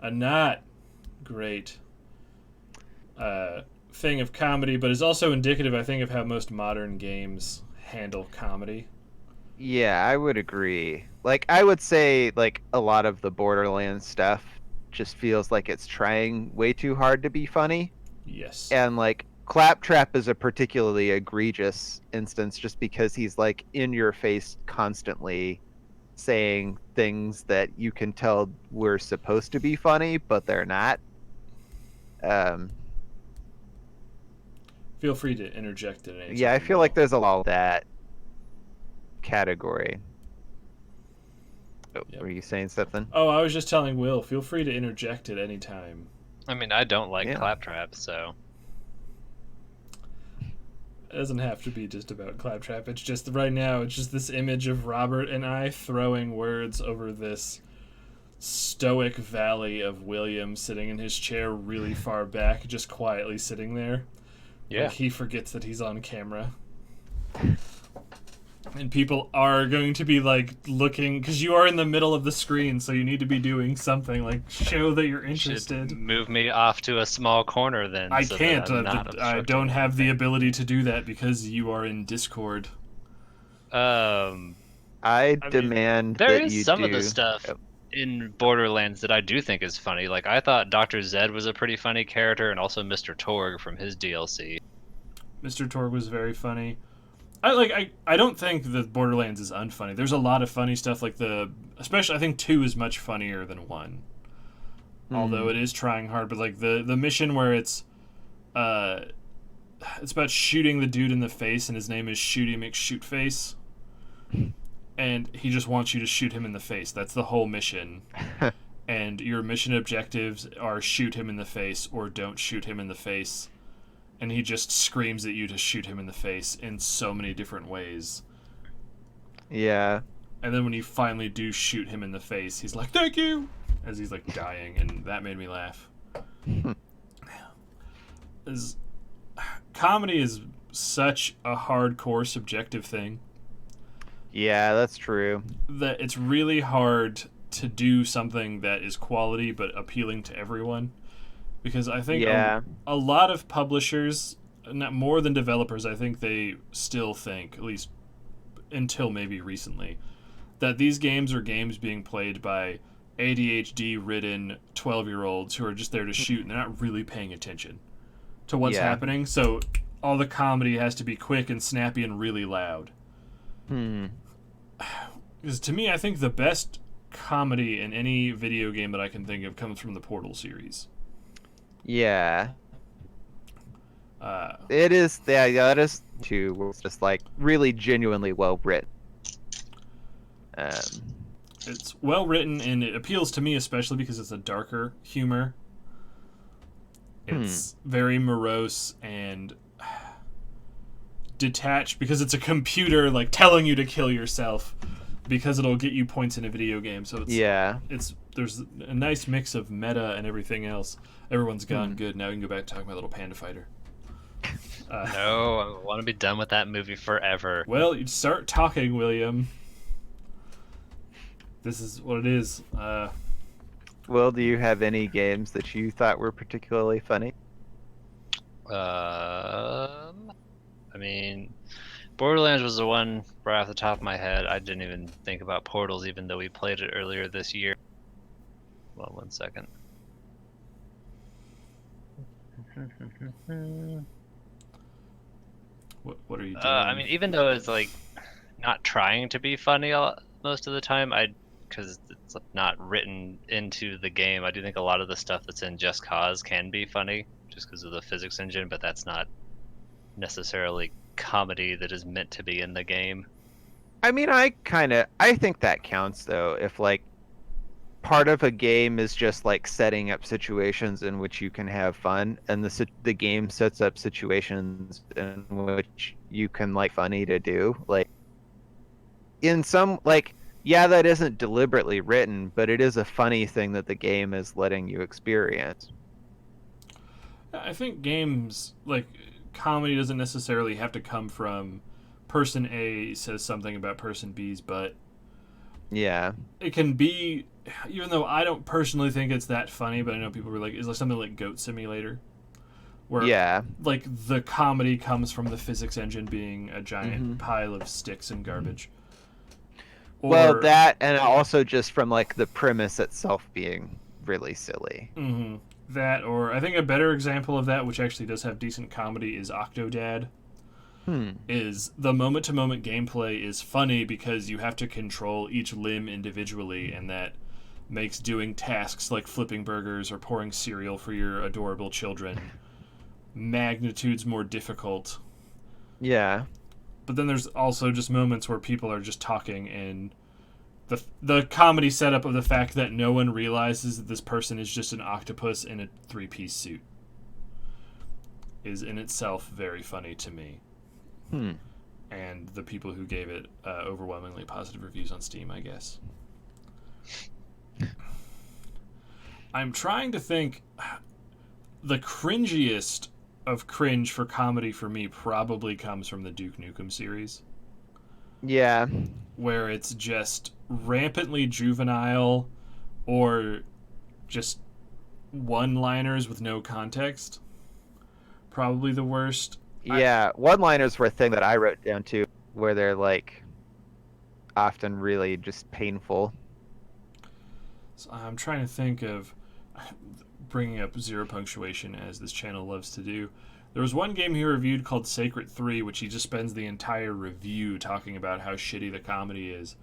a not great thing of comedy, but is also indicative, I think, of how most modern games handle comedy. Yeah, I would agree. Like I would say like a lot of the Borderlands stuff just feels like it's trying way too hard to be funny. Yes. And like Claptrap is a particularly egregious instance just because he's like in your face constantly saying things that you can tell were supposed to be funny, but they're not. Um, Feel free to interject at any yeah, I time, feel like Will. there's a lot of that category. Oh, Yep. were you saying something? Oh, I was just telling Will, feel free to interject at any time. I mean, I don't like Yeah. Claptrap, so It doesn't have to be just about Claptrap. It's just right now, it's just this image of Robert and I throwing words over this stoic valley of William sitting in his chair really far back, just quietly sitting there. yeah. Like he forgets that he's on camera. And people are going to be like looking, because you are in the middle of the screen, so you need to be doing something like show that you're interested. Should move me off to a small corner then. I so that can't. I'm not I obstructing don't have the anything. ability to do that because you are in Discord. Um, I I mean, demand there that is you some of the do. stuff Oh, in Borderlands that I do think is funny. Like I thought Dr. Zed was a pretty funny character, and also Mr. Torg from his DLC. Mr. Torg was very funny. I don't think that Borderlands is unfunny. There's a lot of funny stuff like especially I think 2 is much funnier than 1. Although it is trying hard, but like the mission where it's about shooting the dude in the face and his name is Shooty McShootface. And he just wants you to shoot him in the face. That's the whole mission. And your mission objectives are shoot him in the face or don't shoot him in the face. And he just screams at you to shoot him in the face in so many different ways. yeah. And then when you finally do shoot him in the face, he's like, "Thank you," as he's like dying, and that made me laugh. Comedy is such a hardcore subjective thing Yeah, that's true. that it's really hard to do something that is quality but appealing to everyone. Because I think Yeah. a lot of publishers, not more than developers, I think they still think, at least until maybe recently, that these games are games being played by ADHD-ridden 12-year-olds who are just there to shoot and they're not really paying attention to what's Yeah. happening. So all the comedy has to be quick and snappy and really loud. Because to me, I think the best comedy in any video game that I can think of comes from the Portal series. Yeah. Uh, It is. Yeah, that is too. Where it's just like really genuinely well written. It's well written and it appeals to me especially because it's a darker humor. It's very morose and detached because it's a computer like telling you to kill yourself because it'll get you points in a video game. So there's a nice mix of meta and everything else. Everyone's gone good. Now we can go back to talking about Little Panda Fighter. No, I want to be done with that movie forever. Well, you start talking, William. This is what it is. Will, do you have any games that you thought were particularly funny? I mean, Borderlands was the one right off the top of my head. I didn't even think about Portals, even though we played it earlier this year. Well, 1 second. What are you doing? I mean, even though it's like not trying to be funny most of the time, because it's not written into the game. I do think a lot of the stuff that's in Just Cause can be funny, just because of the physics engine, but that's not necessarily comedy that is meant to be in the game. I mean, I think that counts though. If like part of a game is just like setting up situations in which you can have fun, and the game sets up situations in which you can like funny to do. Like in some like yeah, that isn't deliberately written, but it is a funny thing that the game is letting you experience. I think games like comedy doesn't necessarily have to come from person A says something about person B's butt. Yeah. It can be, even though I don't personally think it's that funny, but I know people were like, is like something like Goat Simulator, where Yeah. like the comedy comes from the physics engine being a giant Mhm. pile of sticks and garbage. Well, that and also just from like the premise itself being really silly. Mhm. That, or I think a better example of that, which actually does have decent comedy, is Octodad. Is the moment to moment gameplay is funny because you have to control each limb individually, and that makes doing tasks like flipping burgers or pouring cereal for your adorable children magnitudes more difficult. Yeah. But then there's also just moments where people are just talking, and the comedy setup of the fact that no one realizes that this person is just an octopus in a 3-piece suit is in itself very funny to me. And the people who gave it overwhelmingly positive reviews on Steam, I guess. I'm trying to think. The cringiest of cringe for comedy for me probably comes from the Duke Nukem series. Yeah. Where it's just rampantly juvenile or just one-liners with no context. Probably the worst. Yeah, one-liners were a thing that I wrote down too, where they're like often really just painful. So I'm trying to think of bringing up zero punctuation as this channel loves to do. There was one game he reviewed called Sacred 3, which he just spends the entire review talking about how shitty the comedy is.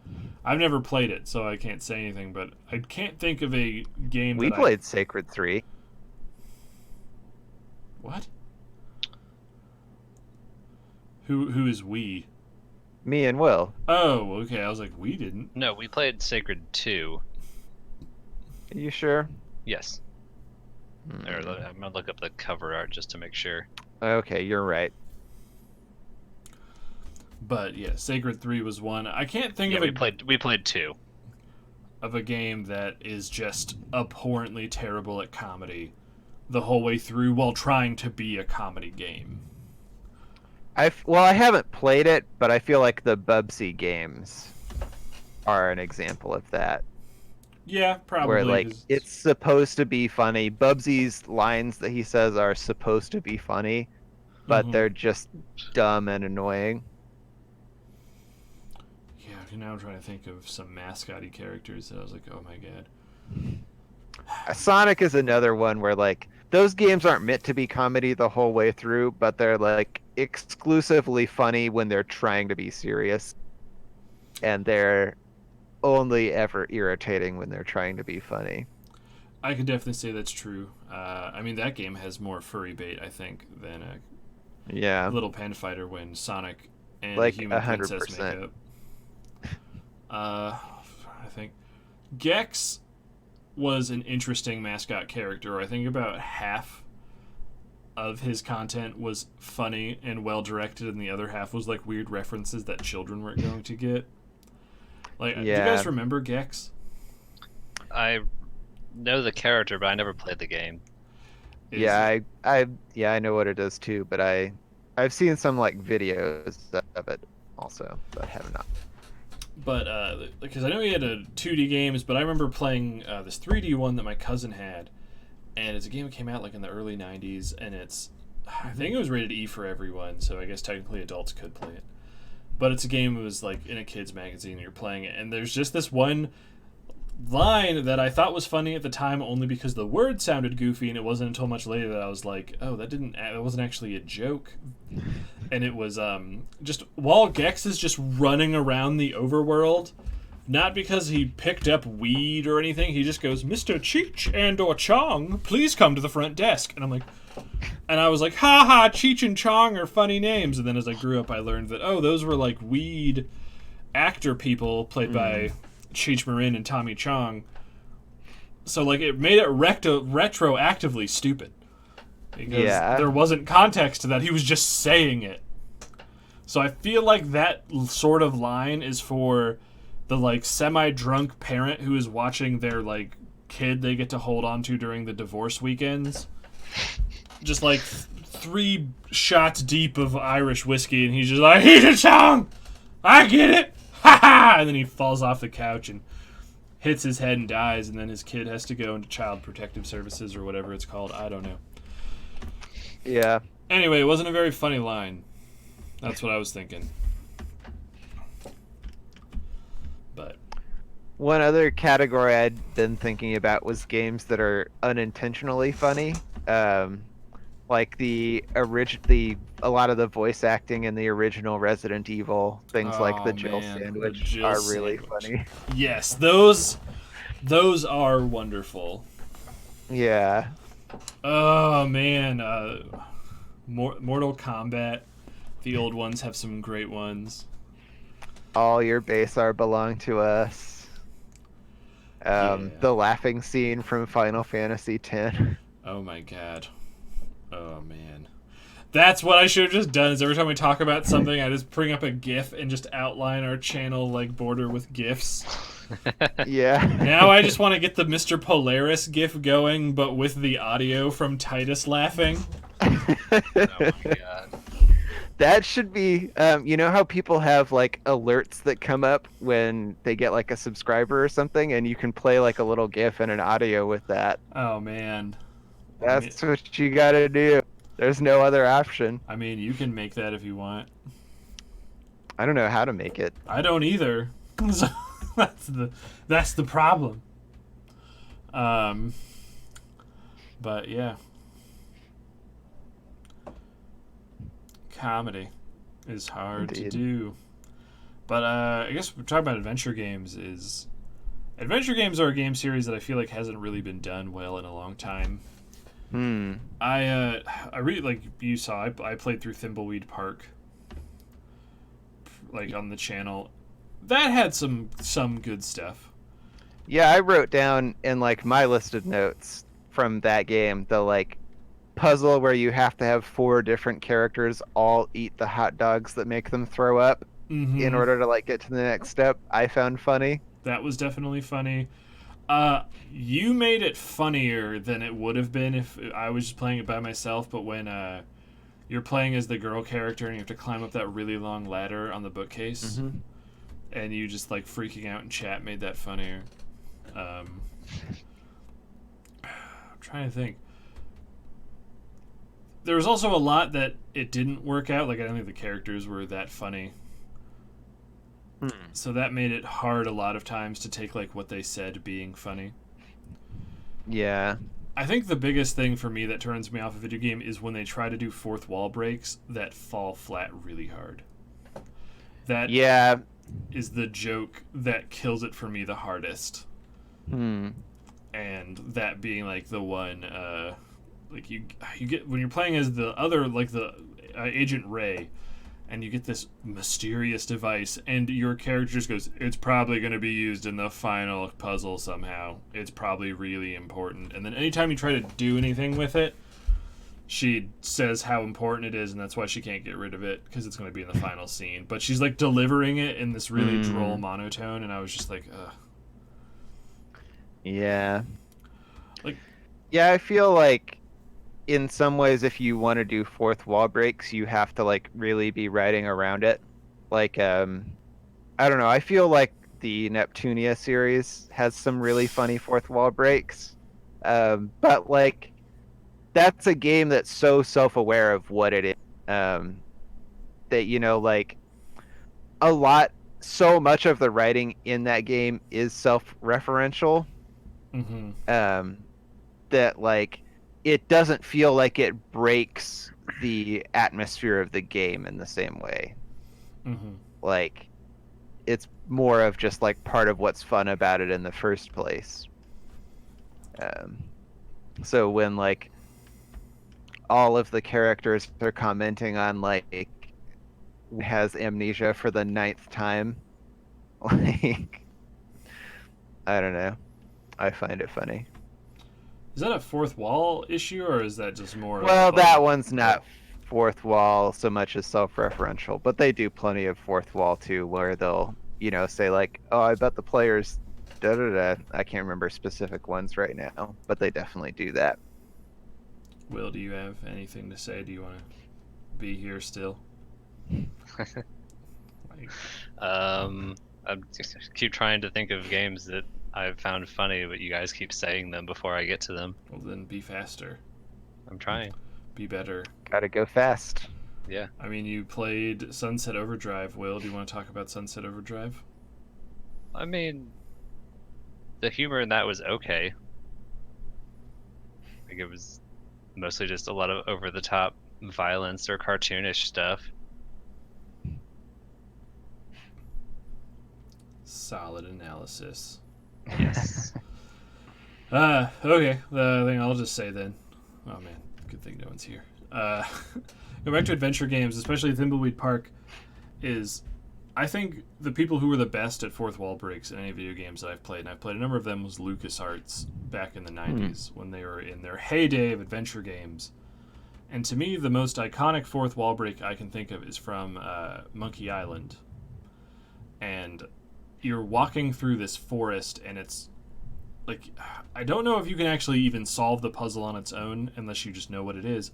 I've never played it, so I can't say anything, but I can't think of a game We played Sacred 3. What? Who is we? Me and Will. Oh, okay. I was like, we didn't. No, we played Sacred 2. Are you sure? Yes. I'm gonna look up the cover art just to make sure. Okay, you're right. But yeah, Sacred 3 was one. I can't think of we played 2. Of a game that is just abhorrently terrible at comedy the whole way through while trying to be a comedy game. I haven't played it, but I feel like the Bubsy games are an example of that. Yeah, probably. Where like it's supposed to be funny. Bubsy's lines that he says are supposed to be funny, but they're just dumb and annoying. Yeah, now I'm trying to think of some mascotty characters that I was like, oh my god. Sonic is another one where like those games aren't meant to be comedy the whole way through, but they're like exclusively funny when they're trying to be serious. And they're only ever irritating when they're trying to be funny. I could definitely say that's true. I mean, that game has more furry bait, I think, than a Little Panda Fighter when Sonic and like the Human 100%. Princess make up. I think Gex was an interesting mascot character. I think about half of his content was funny and well directed, and the other half was like weird references that children weren't going to get. Like, do you guys remember Gex? I know the character, but I never played the game. I know what it is too, but I've seen some like videos of it also, but have not. But because I know he had a 2D games, but I remember playing this 3D one that my cousin had, and it's a game that came out like in the early 90s, and I think it was rated E for everyone, so I guess technically adults could play it. But it's a game that was like in a kid's magazine and you're playing it, and there's just this one line that I thought was funny at the time only because the word sounded goofy, and it wasn't until much later that I was like, oh, that wasn't actually a joke. And it was just while Gex is just running around the overworld, not because he picked up weed or anything, he just goes, Mr. Cheech and or Chong, please come to the front desk. And I'm like, and I was like, ha ha, Cheech and Chong are funny names. And then as I grew up, I learned that, oh, those were like weed actor people played by Cheech Marin and Tommy Chong. So like it made it retroactively stupid because Yeah. there wasn't context to that. He was just saying it. So I feel like that sort of line is for the like semi-drunk parent who is watching their like kid they get to hold on to during the divorce weekends. Just like 3 shots deep of Irish whiskey, and he's just like, he's a song! I get it! Ha ha! And then he falls off the couch and hits his head and dies, and then his kid has to go into Child Protective Services or whatever it's called. I don't know. Yeah. Anyway, it wasn't a very funny line. That's what I was thinking. But One other category I'd been thinking about was games that are unintentionally funny. Like a lot of the voice acting in the original Resident Evil, things like the oh, Jill man, the sandwich Jill are really sandwich. funny. Yes, those are wonderful. Yeah. Oh man, Mortal Kombat. The old ones have some great ones. All your base are belong to us. Yeah. The laughing scene from Final Fantasy X. Oh my god. Oh man. That's what I should have just done. Is every time we talk about something, I just bring up a GIF and just outline our channel like border with GIFs. Yeah. Now I just want to get the Mr. Polaris GIF going, but with the audio from Titus laughing. Oh my god. That should be, you know how people have like alerts that come up when they get like a subscriber or something, and you can play like a little GIF and an audio with that. Oh man. That's what you gotta do. There's no other option. I mean, you can make that if you want. I don't know how to make it. I don't either. So that's the problem. But yeah. Comedy is hard Indeed. to do. But I guess we're talking about adventure games adventure games are a game series that I feel like hasn't really been done well in a long time. I really, like you saw, I played through Thimbleweed Park like on the channel. That had some good stuff. Yeah, I wrote down in like my list of notes from that game the like puzzle where you have to have 4 different characters all eat the hot dogs that make them throw up in order to like get to the next step. I found funny. That was definitely funny. You made it funnier than it would have been if I was just playing it by myself, but when you're playing as the girl character and you have to climb up that really long ladder on the bookcase, and you just like freaking out in chat made that funnier. I'm trying to think. There was also a lot that it didn't work out. Like, I don't think the characters were that funny. So that made it hard a lot of times to take like what they said being funny. Yeah. I think the biggest thing for me that turns me off a video game is when they try to do fourth wall breaks that fall flat really hard. That is the joke that kills it for me the hardest. And that being like the one like you get when you're playing as the other, like the Agent Ray, and you get this mysterious device, and your character just goes, it's probably going to be used in the final puzzle somehow. It's probably really important. And then anytime you try to do anything with it, she says how important it is, and that's why she can't get rid of it, because it's going to be in the final scene. But she's like delivering it in this really droll monotone, and I was just like, ugh. Yeah. Like, yeah, I feel like in some ways, if you want to do fourth wall breaks, you have to like really be writing around it. Like, I don't know. I feel like the Neptunia series has some really funny fourth wall breaks, but like that's a game that's so self-aware of what it is, that you know, like so much of the writing in that game is self-referential. That like it doesn't feel like it breaks the atmosphere of the game in the same way. Like, it's more of just like part of what's fun about it in the first place. So when like all of the characters are commenting on like has amnesia for the 9th time, like I don't know, I find it funny. Is that a fourth wall issue, or is that just more? Well, of, that one's not fourth wall so much as self-referential, but they do plenty of fourth wall too, where they'll, say like, "Oh, I bet the players da da da." I can't remember specific ones right now, but they definitely do that. Will, do you have anything to say? Do you want to be here still? Like, I just keep trying to think of games that I've found funny, but you guys keep saying them before I get to them. well, then be faster. I'm trying. Be better. Gotta go fast. Yeah. I mean, you played Sunset Overdrive. Will, do you want to talk about Sunset Overdrive? I mean, the humor in that was okay. Like it was mostly just a lot of over-the-top violence or cartoonish stuff. Solid analysis. Yes. Okay. The thing I'll just say then. Oh man, good thing no one's here. Go back to adventure games, especially Thimbleweed Park. I think the people who were the best at fourth wall breaks in any video games that I've played, and I've played a number of them, was LucasArts back in the 90s when they were in their heyday of adventure games. And to me, the most iconic fourth wall break I can think of is from Monkey Island. And you're walking through this forest, and it's like, I don't know if you can actually even solve the puzzle on its own unless you just know what it is.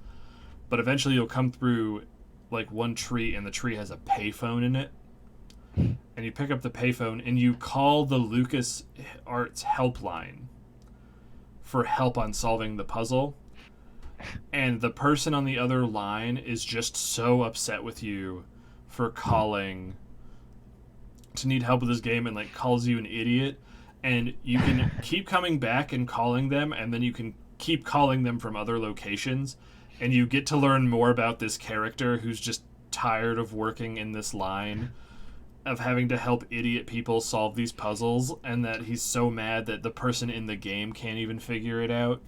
But eventually you'll come through like one tree, and the tree has a payphone in it. And you pick up the payphone and you call the LucasArts helpline for help on solving the puzzle. And the person on the other line is just so upset with you for calling to need help with this game, and like calls you an idiot. And you can keep coming back and calling them, and then you can keep calling them from other locations, and you get to learn more about this character who's just tired of working in this line of having to help idiot people solve these puzzles, and that he's so mad that the person in the game can't even figure it out.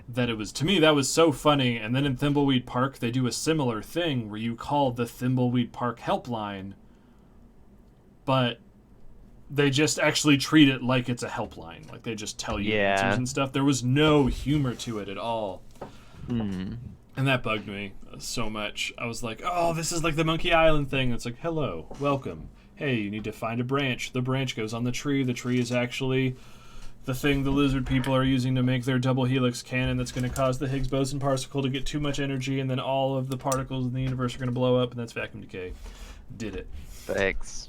That it was, to me, that was so funny. And then in Thimbleweed Park, they do a similar thing where you call the Thimbleweed Park helpline, but they just actually treat it like it's a helpline. Like they just tell you answers and stuff. There was no humor to it at all. And that bugged me so much. I was like, oh, this is like the Monkey Island thing. It's like, hello, welcome. Hey, you need to find a branch. The branch goes on the tree. The tree is actually the thing the lizard people are using to make their double helix cannon that's going to cause the Higgs boson particle to get too much energy, and then all of the particles in the universe are going to blow up, and that's vacuum decay. Did it. Thanks.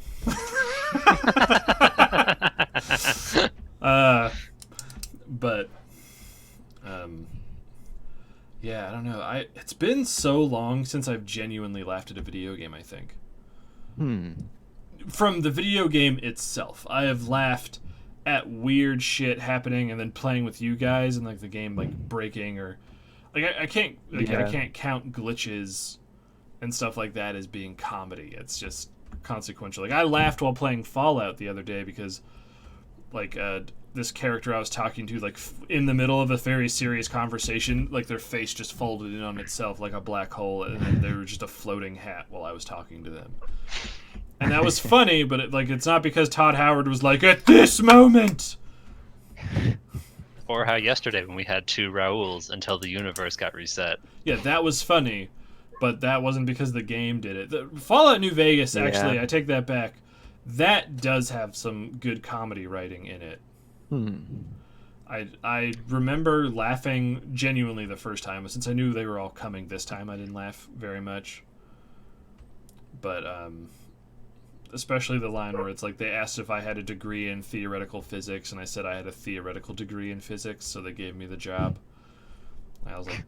Yeah, I don't know. It's been so long since I've genuinely laughed at a video game, I think. From the video game itself, I have laughed at weird shit happening and then playing with you guys and like the game like breaking, or like I can't count glitches and stuff like that as being comedy. It's just consequential. Like I laughed while playing Fallout the other day because like this character I was talking to, like in the middle of a very serious conversation, like their face just folded in on itself like a black hole, and then they were just a floating hat while I was talking to them. And that was funny, but it's not because Todd Howard was like, at this moment! Or how yesterday when we had 2 Raouls until the universe got reset. Yeah, that was funny, but that wasn't because the game did it. Fallout New Vegas, actually, I take that back. That does have some good comedy writing in it. I remember laughing genuinely the first time, but since I knew they were all coming this time, I didn't laugh very much. But especially the line where it's like they asked if I had a degree in theoretical physics, and I said I had a theoretical degree in physics, so they gave me the job. I was like,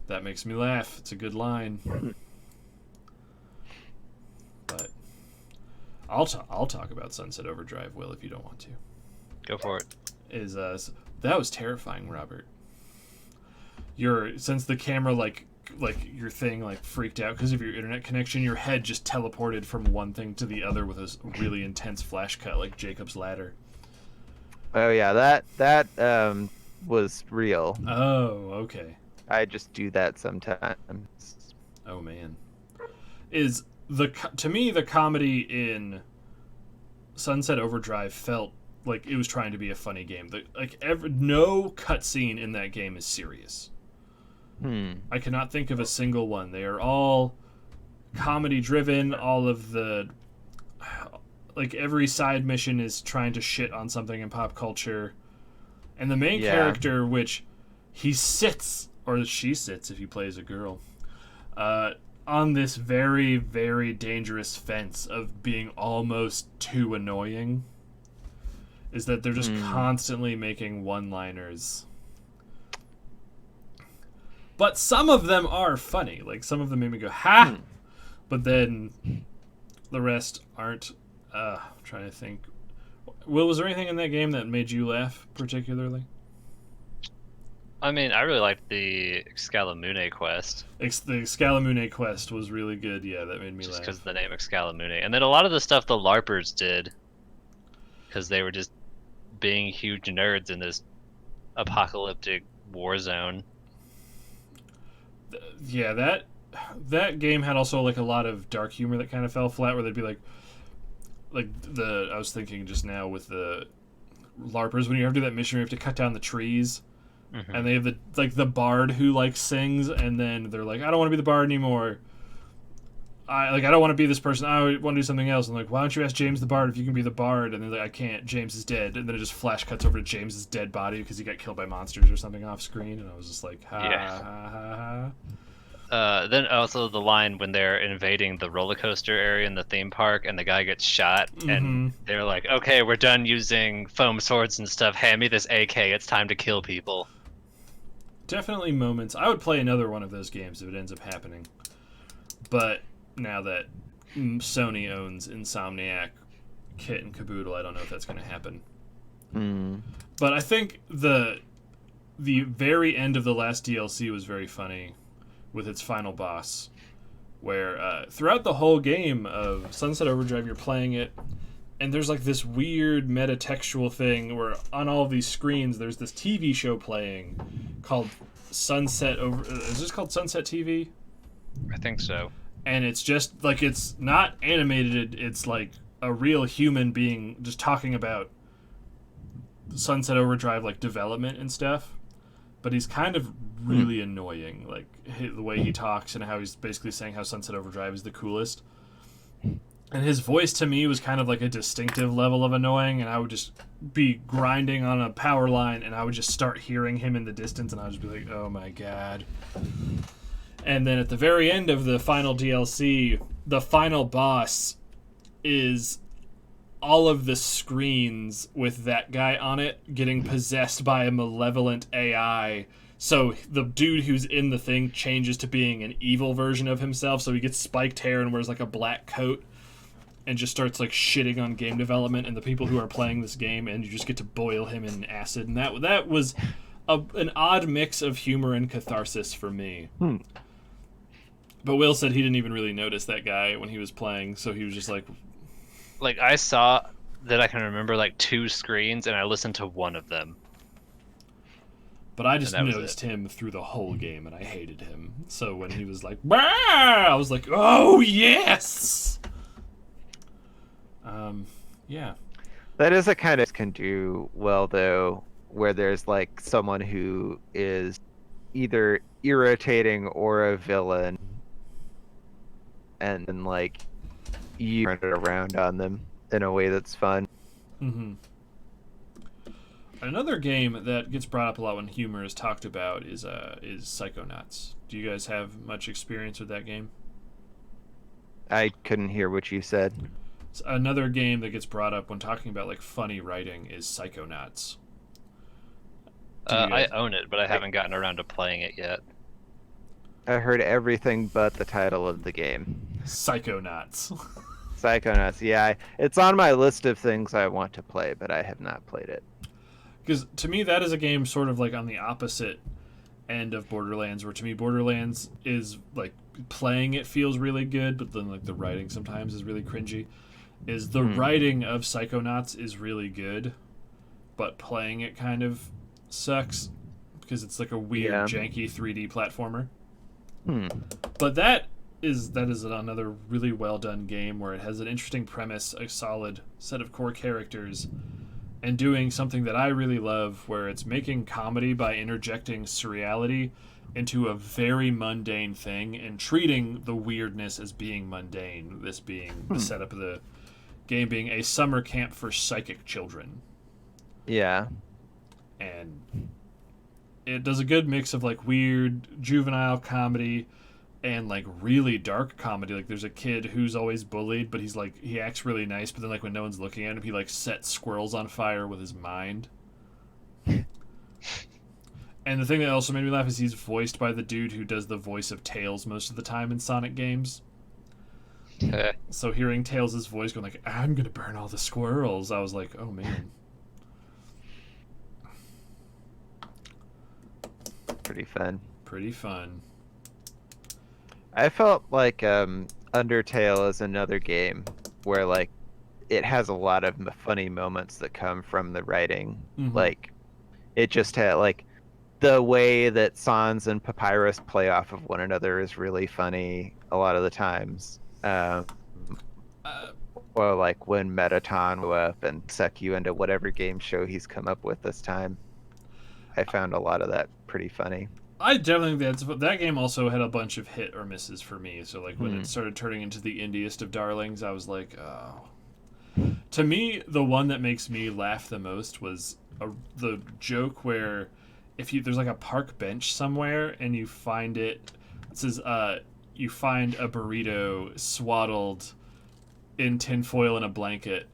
that makes me laugh. It's a good line. But I'll talk about Sunset Overdrive, Will, if you don't want to. Go for it. That was terrifying, Robert. Since the camera like your thing like freaked out because of your internet connection, your head just teleported from one thing to the other with a really intense flash cut like Jacob's Ladder. Oh yeah, that was real. Oh, okay. I just do that sometimes. Oh man. To me the comedy in Sunset Overdrive felt like it was trying to be a funny game. No cutscene in that game is serious. I cannot think of a single one. They are all comedy driven. All of the every side mission is trying to shit on something in pop culture, and the main character, which he sits or she sits if you play as a girl, on this very, very dangerous fence of being almost too annoying, is that they're just constantly making one-liners. But some of them are funny. Like, some of them made me go, ha! But then the rest aren't. I'm trying to think. Will, was there anything in that game that made you laugh particularly? I mean, I really liked the Excalamune quest. The Excalamune quest was really good. Yeah, that made me Just laugh. because the name Excalamune. And then a lot of the stuff the LARPers did, because they were just being huge nerds in this apocalyptic war zone. Yeah, that game had also like a lot of dark humor that kind of fell flat, where they'd be like I was thinking just now with the LARPers, when you ever do that mission where you have to cut down the trees, and they have the bard who like sings, and then they're like, I don't want to be the bard anymore. I don't want to be this person. I want to do something else. And like, why don't you ask James the bard if you can be the bard? And they're like, I can't. James is dead. And then it just flash cuts over to James's dead body because he got killed by monsters or something off screen. And I was just like, ha ha ha ha. Then also the line when they're invading the roller coaster area in the theme park and the guy gets shot, and they're like, okay, we're done using foam swords and stuff. Hand me this AK. It's time to kill people. Definitely moments. I would play another one of those games if it ends up happening. But now that Sony owns Insomniac, kit and caboodle, I don't know if that's going to happen. But I think the very end of the last DLC was very funny with its final boss, where throughout the whole game of Sunset Overdrive, you're playing it, and there's like this weird metatextual thing where on all of these screens there's this TV show playing called Sunset Over. Is this called Sunset TV? I think so. And it's just like, it's not animated. It's like a real human being just talking about Sunset Overdrive, like development and stuff. But he's kind of really annoying, like the way he talks and how he's basically saying how Sunset Overdrive is the coolest. And his voice to me was kind of like a distinctive level of annoying, and I would just be grinding on a power line and I would just start hearing him in the distance and I would just be like, oh my god. And then at the very end of the final DLC, the final boss is all of the screens with that guy on it getting possessed by a malevolent AI. So the dude who's in the thing changes to being an evil version of himself. So he gets spiked hair and wears like a black coat and just starts like shitting on game development and the people who are playing this game, and you just get to boil him in acid. And that was an odd mix of humor and catharsis for me. But Will said he didn't even really notice that guy when he was playing, so he was just like... Like, I saw that I can remember, like, 2 screens, and I listened to one of them. But I just noticed him through the whole game, and I hated him. So when he was like, bah! I was like, oh, yes! Yeah. That is a kind of can do well, though, where there's, like, someone who is either irritating or a villain, and then, like, you turn it around on them in a way that's fun. Another game that gets brought up a lot when humor is talked about is Psychonauts. Do you guys have much experience with that game? I couldn't hear what you said. Another game that gets brought up when talking about like funny writing is Psychonauts. I own it, but I haven't gotten around to playing it yet. I heard everything but the title of the game. Psychonauts. Psychonauts, yeah. It's on my list of things I want to play, but I have not played it. Because to me, that is a game sort of like on the opposite end of Borderlands, where to me, Borderlands is like playing it feels really good, but then like the writing sometimes is really cringy. Is the writing of Psychonauts is really good, but playing it kind of sucks because it's like a weird, janky 3D platformer. But that is another really well done game where it has an interesting premise, a solid set of core characters, and doing something that I really love, where it's making comedy by interjecting surreality into a very mundane thing and treating the weirdness as being mundane. This being the setup of the game being a summer camp for psychic children. Yeah. And it does a good mix of like weird juvenile comedy and like really dark comedy. Like there's a kid who's always bullied, but he's like he acts really nice, but then like when no one's looking at him, he like sets squirrels on fire with his mind. And the thing that also made me laugh is he's voiced by the dude who does the voice of Tails most of the time in Sonic games. So hearing Tails' voice going like, "I'm gonna burn all the squirrels," I was like, oh man. Pretty fun. Pretty fun. I felt like Undertale is another game where like it has a lot of funny moments that come from the writing. Mm-hmm. Like it just had like the way that Sans and Papyrus play off of one another is really funny a lot of the times. Or like when Metaton go up and suck you into whatever game show he's come up with this time. I found a lot of that pretty funny. I definitely think that game also had a bunch of hit or misses for me. So like when it started turning into the indiest of darlings, I was like, oh. To me, the one that makes me laugh the most was the joke where if there's like a park bench somewhere and you find it says you find a burrito swaddled in tinfoil and a blanket,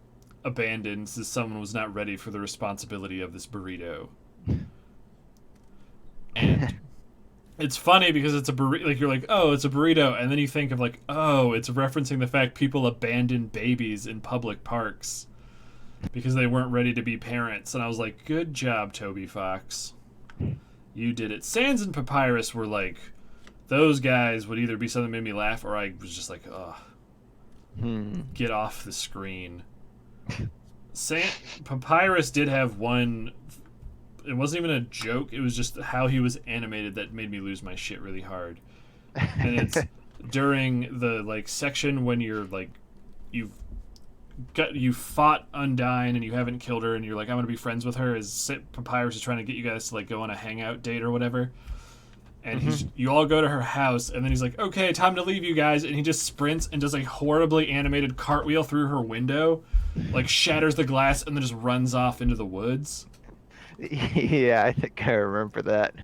abandoned, says someone was not ready for the responsibility of this burrito. And it's funny because it's a burrito. Like you're like, oh, it's a burrito, and then you think of like, oh, it's referencing the fact people abandon babies in public parks because they weren't ready to be parents. And I was like, good job, Toby Fox. You did it. Sans and Papyrus were like, those guys would either be something that made me laugh or I was just like, ugh, get off the screen. Papyrus did have one. It wasn't even a joke. It was just how he was animated that made me lose my shit really hard. And it's during the like section when you're like you fought Undyne and you haven't killed her and you're like, I'm gonna be friends with her. As Papyrus is trying to get you guys to like go on a hangout date or whatever. And you all go to her house and then he's like, okay, time to leave you guys, and he just sprints and does a horribly animated cartwheel through her window, like shatters the glass and then just runs off into the woods. Yeah, I think I remember that.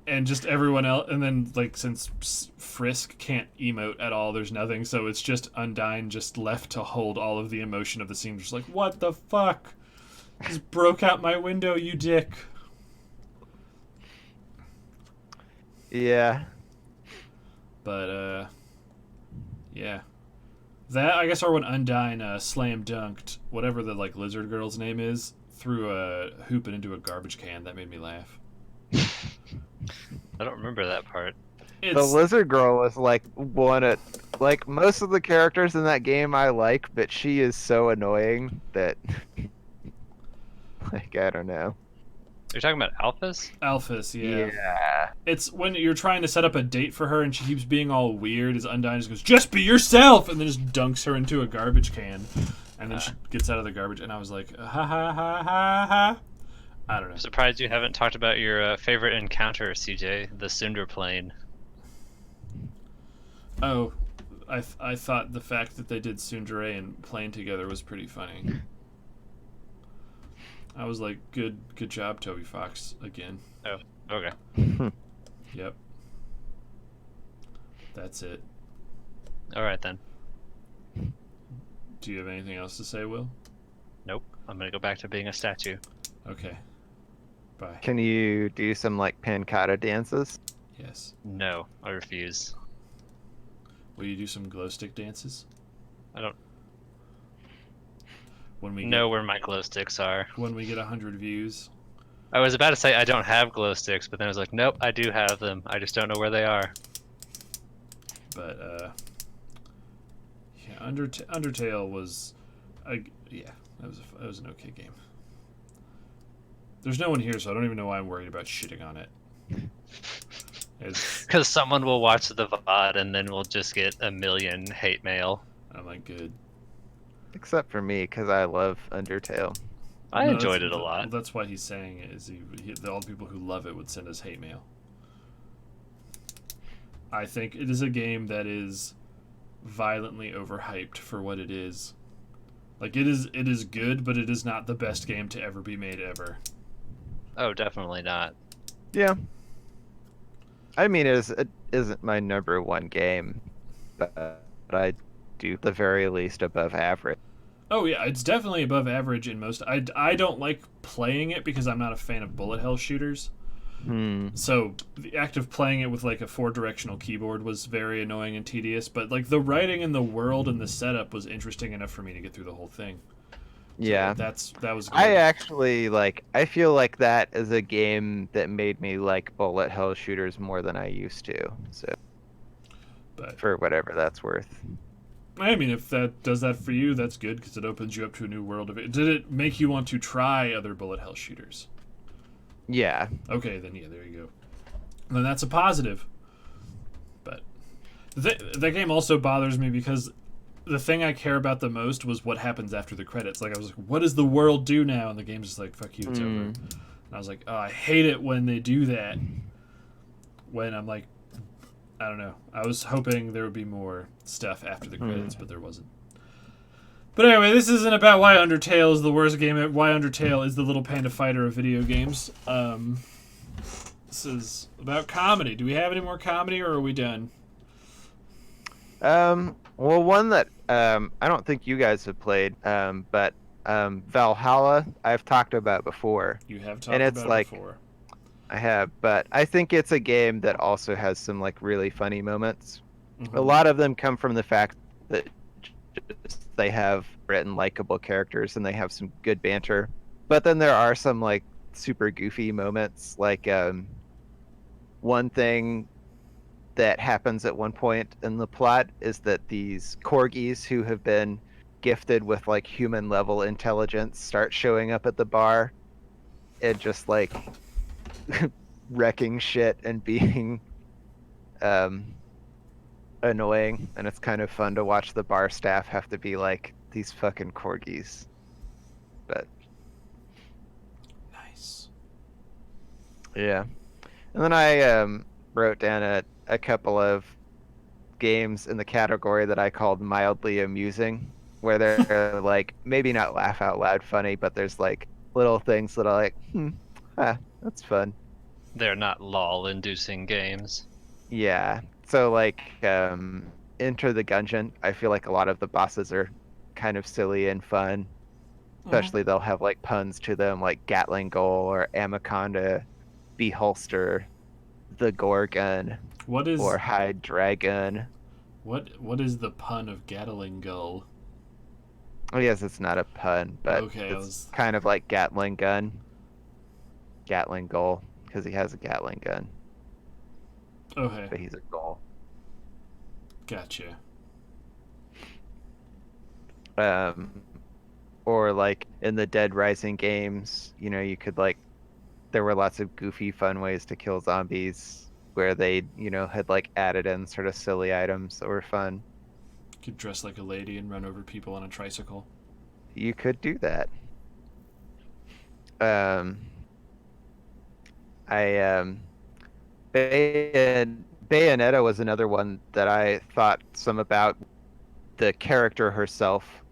And just everyone else, and then like since Frisk can't emote at all, there's nothing, so it's just Undyne just left to hold all of the emotion of the scene. Just like, what the fuck? Just broke out my window, you dick. Yeah. But yeah, that I guess, or when Undyne slam dunked whatever the like lizard girl's name is through a hoop and into a garbage can. That made me laugh. I don't remember that part. The lizard girl was like like most of the characters in that game I like, but she is so annoying that like I don't know. You're talking about Alphys? Alphys, yeah. Yeah. It's when you're trying to set up a date for her and she keeps being all weird as Undyne just goes, just be yourself, and then just dunks her into a garbage can. And then she gets out of the garbage, and I was like, ha ha ha ha ha. I don't know. I'm surprised you haven't talked about your favorite encounter, CJ, the Cinder Plane. Oh, I thought the fact that they did Tsundere and Plane together was pretty funny. I was like, good job, Toby Fox, again. Oh, okay. Yep. That's it. All right, then. Do you have anything else to say, Will? Nope. I'm going to go back to being a statue. Okay. Bye. Can you do some like pancata dances? Yes. No, I refuse. Will you do some glow stick dances? I don't When we know where my glow sticks are. When we get 100 views. I was about to say I don't have glow sticks, but then I was like, nope, I do have them. I just don't know where they are. But yeah, Undertale was, yeah, that was an okay game. There's no one here, so I don't even know why I'm worried about shitting on it. Because someone will watch the VOD and then we'll just get a million hate mail. I'm like, good. Except for me, because I love Undertale. I No, enjoyed it a lot. that's why he's saying it. Is all the people who love it would send us hate mail. I think it is a game that is violently overhyped for what it is. Like it is good, but it is not the best game to ever be made ever. Oh, definitely not. Yeah. I mean, it isn't my number one game, but I do at the very least above average. Oh yeah, it's definitely above average in most. I don't like playing it because I'm not a fan of bullet hell shooters. Hmm. So the act of playing it with like a 4-directional keyboard was very annoying and tedious. But like the writing and the world and the setup was interesting enough for me to get through the whole thing. So Yeah. that was good. I actually I feel like that is a game that made me like bullet hell shooters more than I used to. So, But for whatever that's worth. I mean, if that does that for you, that's good because it opens you up to a new world of it. Did it make you want to try other bullet hell shooters? Yeah. Okay, then yeah, there you go. Then that's a positive. But the game also bothers me because the thing I care about the most was what happens after the credits. Like I was like, what does the world do now? And the game's just like, fuck you, it's over. And I was like, oh, I hate it when they do that. When I'm like, I don't know. I was hoping there would be more stuff after the credits, but there wasn't. But anyway, this isn't about why Undertale is the worst game. Why Undertale is the little panda fighter of video games. This is about comedy. Do we have any more comedy, or are we done? Well, one that I don't think you guys have played, but Valhalla I've talked about before. You have talked And it's about like it before. I have, but I think it's a game that also has some like really funny moments. Mhm. A lot of them come from the fact that they have written likable characters and they have some good banter. But then there are some like super goofy moments. Like one thing that happens at one point in the plot is that these corgis who have been gifted with like human level intelligence start showing up at the bar and just like wrecking shit and being annoying, and it's kind of fun to watch the bar staff have to be like these fucking corgis. But Nice. yeah. And then I wrote down a couple of games in the category that I called mildly amusing, where they're like maybe not laugh out loud funny, but there's like little things that are like, that's fun. They're not lol-inducing games. Yeah. So like Enter the Gungeon, I feel like a lot of the bosses are kind of silly and fun. Especially they'll have like puns to them like Gatling Goal or Amiconda, Beholster, the Gorgon, What is or Hide Dragon. what is the pun of Gatling Gull? I guess it's not a pun, but Okay, it's kind of like Gatling Gun. Gatling Goal, because he has a Gatling gun, Okay, but he's a goal. gotcha. Or like in the Dead Rising games, you could like there were lots of goofy fun ways to kill zombies where they, had like added in sort of silly items that were fun. Could dress like a lady and run over people on a tricycle. You could do that. Um I Bayonetta was another one that I thought some about. The character herself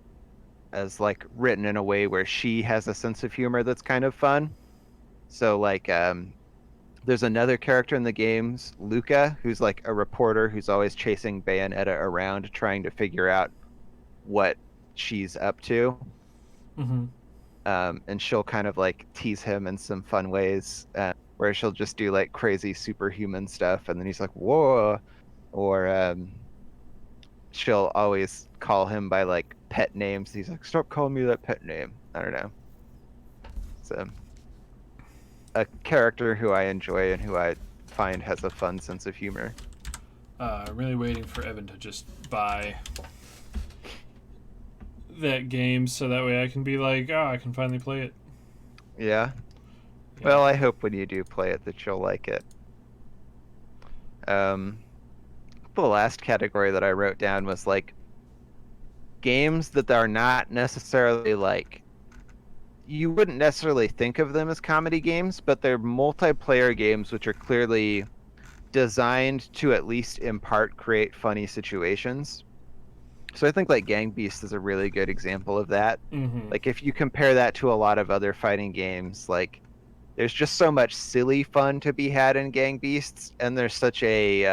as like written in a way where she has a sense of humor that's kind of fun. So like there's another character in the games, Luca, who's like a reporter who's always chasing Bayonetta around trying to figure out what she's up to. Mm-hmm. And she'll kind of like tease him in some fun ways, where she'll just do like crazy superhuman stuff and then he's like, whoa. Or she'll always call him by like pet names. He's like, stop calling me that pet name. I don't know. So a character who I enjoy and who I find has a fun sense of humor. Really waiting for Evan to just buy that game so that way I can be like, oh, I can finally play it. Yeah. Yeah. Well, I hope when you do play it that you'll like it. The last category that I wrote down was like games that are not necessarily like you wouldn't necessarily think of them as comedy games, but they're multiplayer games which are clearly designed to at least in part create funny situations. So I think like Gang Beasts is a really good example of that. Mm-hmm. Like if you compare that to a lot of other fighting games, like there's just so much silly fun to be had in Gang Beasts, and there's such a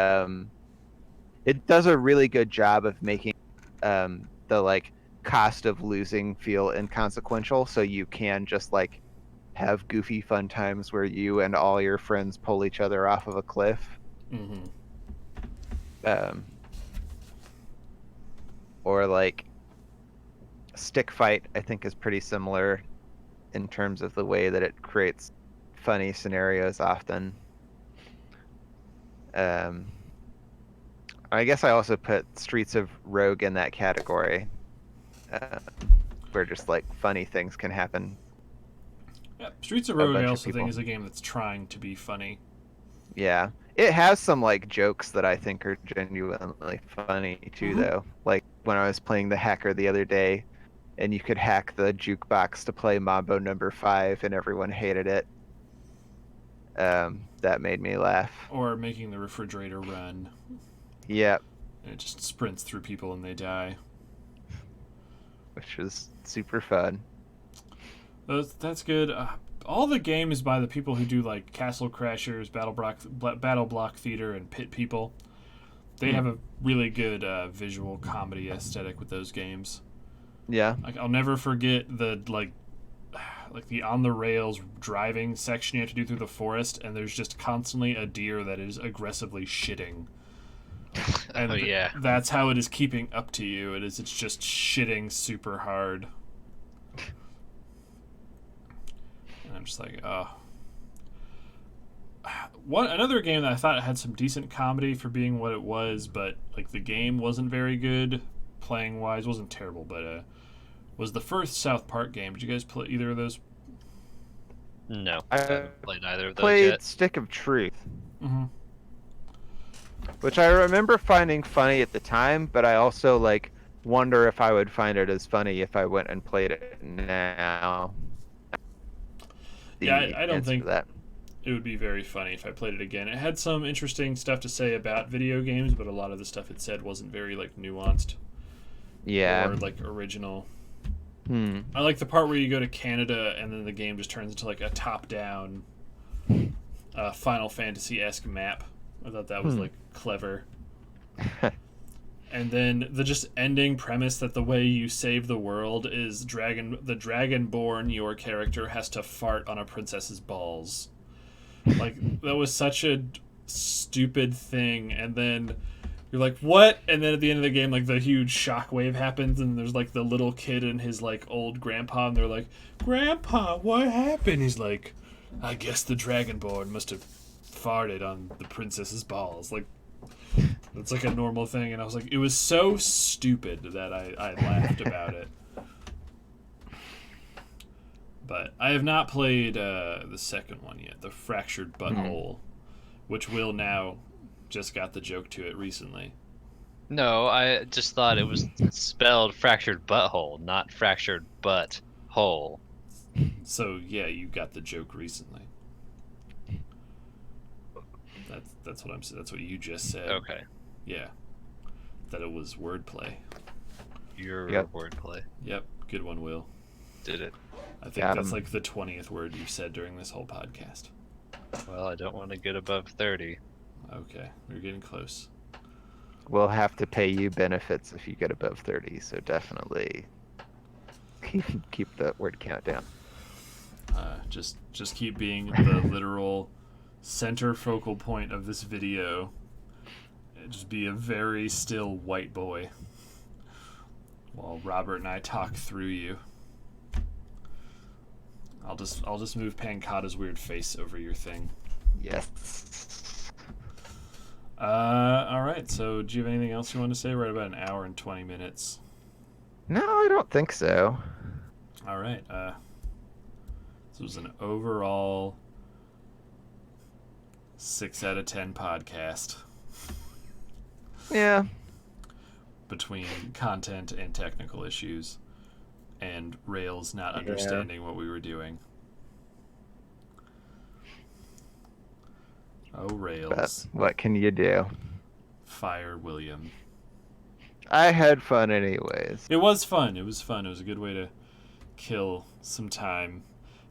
it does a really good job of making the like cost of losing feel inconsequential, so you can just like have goofy fun times where you and all your friends pull each other off of a cliff. Mm-hmm. Um, or like Stick Fight, I think is pretty similar in terms of the way that it creates funny scenarios often. Um, I guess I also put Streets of Rogue in that category, uh, where just like funny things can happen. Yeah, Streets of A Rogue I bunch of also think people. is a game that's trying to be funny. Yeah, it has some like jokes that I think are genuinely funny too, Mm-hmm. though. Like when I was playing the hacker the other day, and you could hack the jukebox to play Mambo Number 5, and everyone hated it. That made me laugh. Or making the refrigerator run, Yeah, and it just sprints through people and they die. which was super fun. That's good. All the games by the people who do like Castle Crashers, Battle Block Theater, and Pit People. They Hmm. have a really good visual comedy aesthetic with those games. Yeah. Like I'll never forget the like the on the rails driving section you have to do through the forest, and there's just constantly a deer that is aggressively shitting, and Oh yeah. that's how it is keeping up to you. It's just shitting super hard, and I'm just like, oh. Another game that I thought had some decent comedy for being what it was, but like the game wasn't very good, playing wise wasn't terrible, but was the first South Park game. Did you guys play either of those? No, I I haven't played either of those played yet. Stick of Truth, Mm-hmm. which I remember finding funny at the time, but I also like wonder if I would find it as funny if I went and played it now. Yeah, The I don't answer to think that. it would be very funny if I played it again. It had some interesting stuff to say about video games, but a lot of the stuff it said wasn't very like nuanced Yeah. or like original. Hmm. I like the part where you go to Canada and then the game just turns into like a top-down Final Fantasy-esque map. I thought that was like clever. And then the just ending premise that the way you save the world is the dragonborn your character has to fart on a princess's balls. Like that was such a stupid thing, and then you're like, what? And then at the end of the game, like the huge shockwave happens, and there's like the little kid and his like old grandpa, and they're like, Grandpa, what happened? He's like, I guess the dragonborn must have farted on the princess's balls. Like it's like a normal thing, and I was like, it was so stupid that I laughed about it. But I have not played the second one yet, the Fractured Butthole, which Will now just got the joke to it recently. No, I just thought it was spelled fractured butthole, not fractured butt hole. So yeah, you got the joke recently. That's what I'm saying. That's what you just said. Okay, Yeah, that it was wordplay. your Yep. wordplay Yep, good one, Will. did it. I think Got that's him. like the 20th word you've said during this whole podcast. Well, I don't want to get above 30. Okay, we're getting close. We'll have to pay you benefits if you get above 30, so definitely keep the word count down. Just keep being the literal center focal point of this video. Just be a very still white boy while Robert and I talk through you. I'll just move Pancata's weird face over your thing. Yes. All right. So, do you have anything else you want to say? We're at about an hour and 20 minutes. No, I don't think so. All right. This was an overall 6 out of 10 podcast Yeah. between content and technical issues. and Rails not understanding what we were doing. Oh, But Rails. what can you do? Fire William. I had fun anyways. It was fun. It was fun. It was a good way to kill some time.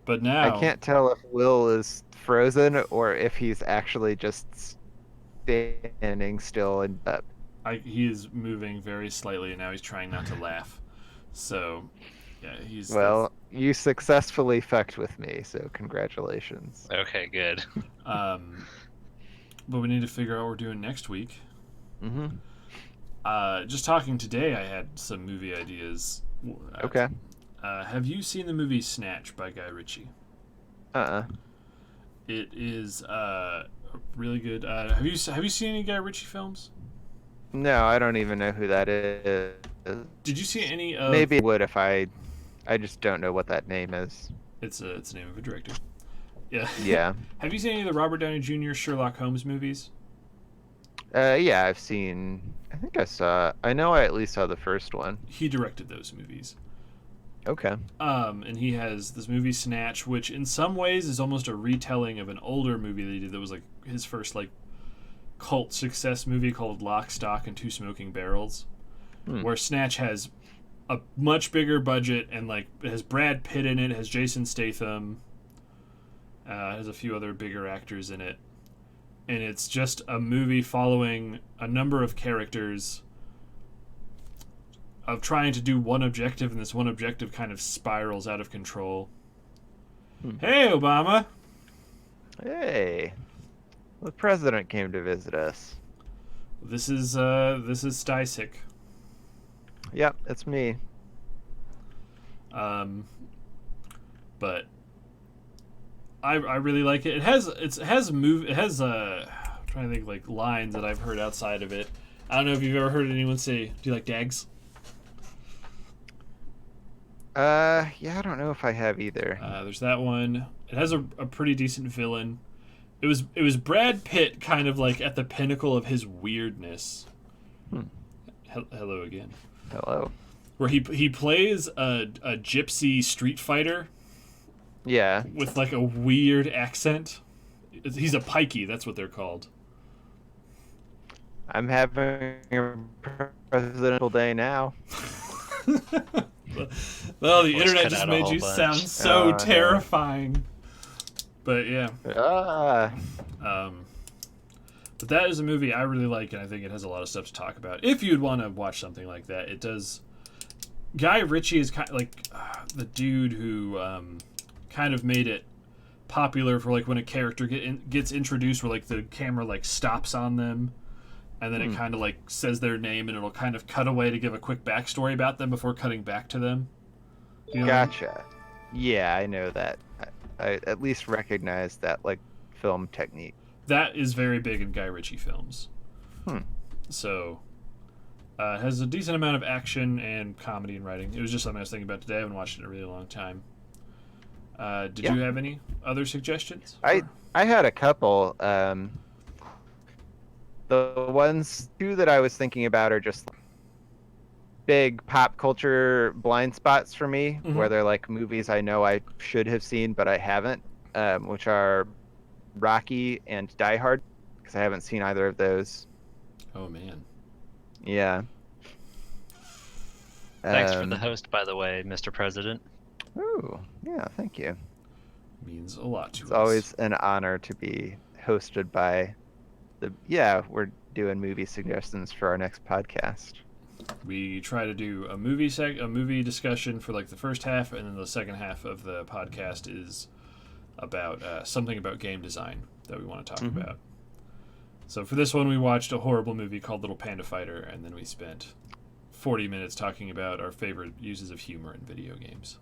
But now I can't tell if Will is frozen or if he's actually just standing still and up. he is moving very slightly, and now he's trying not to laugh. So, yeah, he's... Well, you successfully fucked with me, so congratulations. Okay, good. But we need to figure out what we're doing next week. Mm-hmm. Just talking today, I had some movie ideas. Okay. Have you seen the movie Snatch by Guy Ritchie? Uh-uh. It is really good. Have you seen any Guy Ritchie films? No, I don't even know who that is. Did you see any of... Maybe I would if I just don't know what that name is. It's the name of a director. Yeah. Yeah. Have you seen any of the Robert Downey Jr. Sherlock Holmes movies? Yeah, I've seen... I know I at least saw the first one. He directed those movies. Okay. And he has this movie Snatch, which in some ways is almost a retelling of an older movie that he did that was like his first like cult success movie called Lock, Stock, and Two Smoking Barrels, where Snatch has a much bigger budget and like it has Brad Pitt in it, has Jason Statham, has a few other bigger actors in it, and it's just a movie following a number of characters of trying to do one objective, and this one objective kind of spirals out of control. Hey, Obama! Hey. The president came to visit us. This is Stysick. Yep, it's me. But I really like it. It has I'm trying to think like lines that I've heard outside of it. I don't know if you've ever heard anyone say, "Do you like Dags?" Yeah, I don't know if I have either. There's that one. It has a pretty decent villain. It was Brad Pitt kind of like at the pinnacle of his weirdness. Hello again. Hello. Where he plays a gypsy street fighter. Yeah. With like a weird accent. He's a pikey, that's what they're called. I'm having a presidential day now. Well, the Let's internet cut just out a made whole you bunch. sound so Oh, no. terrifying. But yeah. But that is a movie I really like, and I think it has a lot of stuff to talk about. If you'd want to watch something like that, it does. Guy Ritchie is kind of like the dude who kind of made it popular for like when a character gets introduced, where like the camera like stops on them, and then it kind of like says their name, and it'll kind of cut away to give a quick backstory about them before cutting back to them. You know what I mean? Gotcha. Yeah, I know that. I at least recognize that like film technique. That is very big in Guy Ritchie films. So, it has a decent amount of action and comedy and writing. It was just something I was thinking about today. I haven't watched it in a really long time. Did you have any other suggestions? I had a couple. The ones two that I was thinking about are just big pop culture blind spots for me, where they're like movies I know I should have seen but I haven't, which are Rocky and Die Hard, because I haven't seen either of those. Oh man. Yeah. Thanks for the host, by the way, Mr. President. Ooh, yeah, thank you. Means a lot to us. It's always an honor to be hosted by we're doing movie suggestions for our next podcast. We try to do a movie discussion for like the first half, and then the second half of the podcast is about something about game design that we want to talk about. So for this one, we watched a horrible movie called Little Panda Fighter, and then we spent 40 minutes talking about our favorite uses of humor in video games.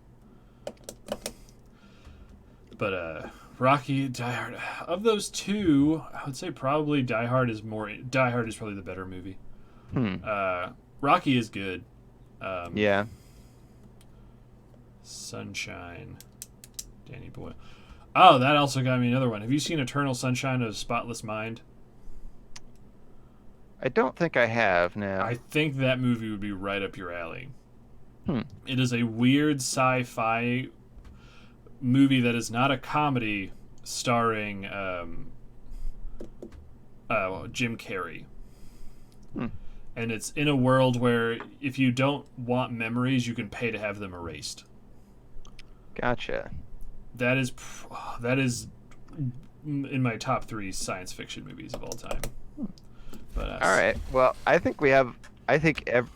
But Rocky, Die Hard, of those two, I would say probably Die Hard is probably the better movie. Rocky is good. Yeah. Sunshine, Danny Boyle. Oh, that also got me another one. Have you seen Eternal Sunshine of the Spotless Mind? I don't think I have, no. I think that movie would be right up your alley. It is a weird sci-fi movie that is not a comedy, starring Jim Carrey. And it's in a world where if you don't want memories, you can pay to have them erased. Gotcha. That is in my top 3 science fiction movies of all time. But All right. Well, I think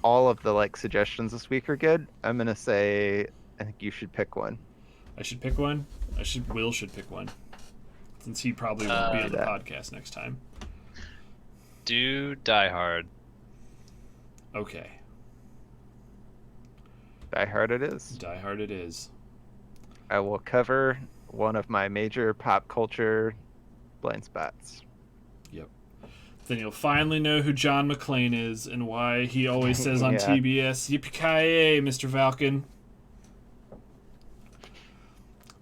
all of the suggestions this week are good. I'm gonna say I think you should pick one. I should pick one. Will should pick one, since he probably won't be on the that. podcast next time. Do Die Hard. Okay. Die Hard it is. Die Hard it is. I will cover one of my major pop culture blind spots. Yep. Then you'll finally know who John McClane is and why he always says on Yeah. TBS, "Yippee-ki-yay, Mr. Falcon."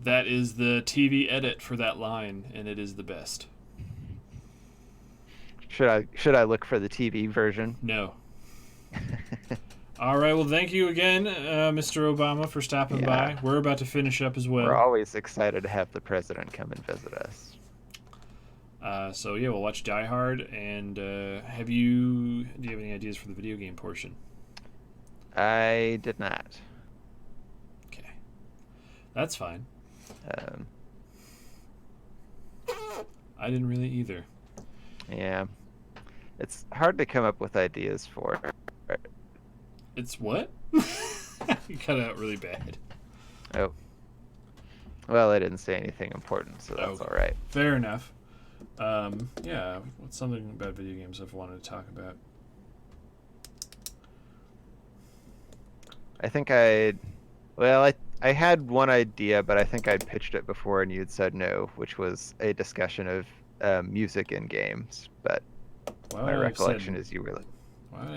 That is the TV edit for that line, and it is the best. Should I look for the TV version? No. All right. Well, thank you again, Mr. Obama, for stopping by. We're about to finish up as well. We're always excited to have the president come and visit us. So yeah, we'll watch Die Hard. And do you have any ideas for the video game portion? I did not. Okay, that's fine. I didn't really either. Yeah, it's hard to come up with ideas for. It's what? You cut out really bad. Oh. Well, I didn't say anything important, so that's all right. Fair enough. Yeah, what's something about video games I've wanted to talk about? I think I had one idea, but I think I'd pitched it before and you'd said no, which was a discussion of music in games. But my recollection is you really...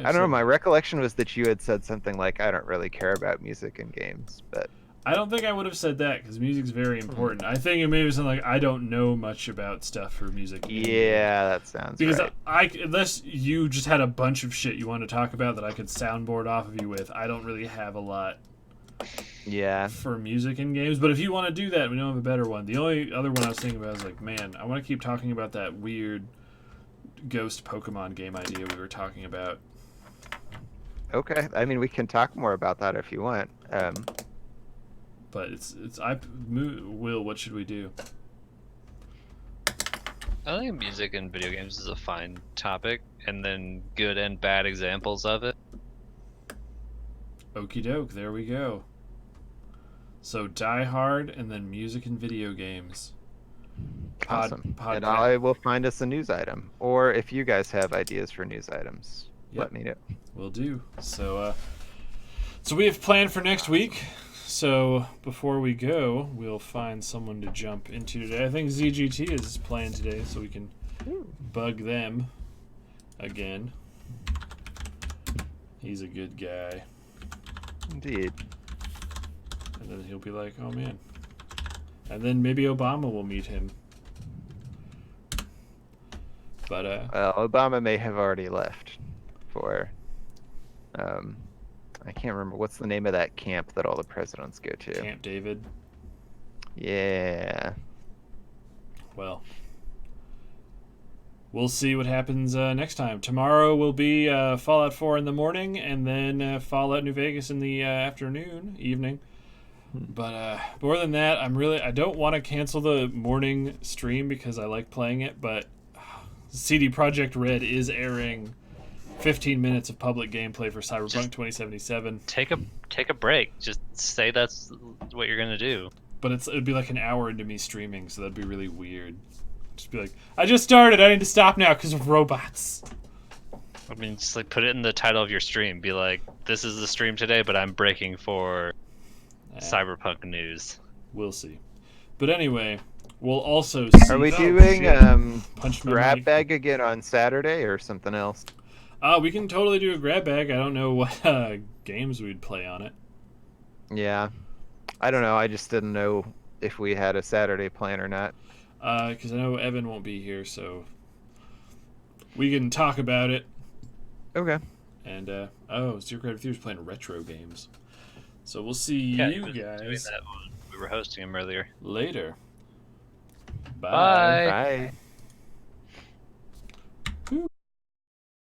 I don't know, my recollection was that you had said something like, I don't really care about music in games, but... I don't think I would have said that, because music's very important. I think it may be something like, I don't know much about stuff for music. Yeah, that sounds right. Because unless you just had a bunch of shit you want to talk about that I could soundboard off of you with, I don't really have a lot for music in games. But if you want to do that, we don't have a better one. The only other one I was thinking about is like, man, I want to keep talking about that weird ghost Pokemon game idea we were talking about. Okay, I mean, we can talk more about that if you want. But Will, what should we do? I think music in video games is a fine topic, and then good and bad examples of it. Okie doke, there we go. So Die Hard, and then music and video games. Awesome. And I will find us a news item. Or if you guys have ideas for news items, let me know. Will do. So we have planned for next week. So before we go, we'll find someone to jump into today. I think ZGT is playing today, so we can bug them again. He's a good guy. Indeed. And then he'll be like, oh man. And then maybe Obama will meet him. But Obama may have already left for I can't remember what's the name of that camp that all the presidents go to. Camp David. Yeah. Well, we'll see what happens next time. Tomorrow will be Fallout 4 in the morning, and then Fallout New Vegas in the evening. But more than that, I don't want to cancel the morning stream because I like playing it, but CD Projekt Red is airing 15 minutes of public gameplay for Cyberpunk 2077. Take a break. Just say that's what you're gonna do. But it'd be like an hour into me streaming, so that'd be really weird. Just be like, I just started. I need to stop now because of robots. I mean, just like put it in the title of your stream. Be like, this is the stream today, but I'm breaking for Cyberpunk news. We'll see. But anyway, we'll also see. Are we doing grab bag again on Saturday or something else? We can totally do a grab bag. I don't know what games we'd play on it. Yeah. I don't know. I just didn't know if we had a Saturday plan or not. Because I know Evan won't be here, so we can talk about it. Okay. And, Zero Gravity Theory is playing retro games. So we'll see Yeah, he you was doing guys that when we were hosting him earlier. later. Bye. Bye.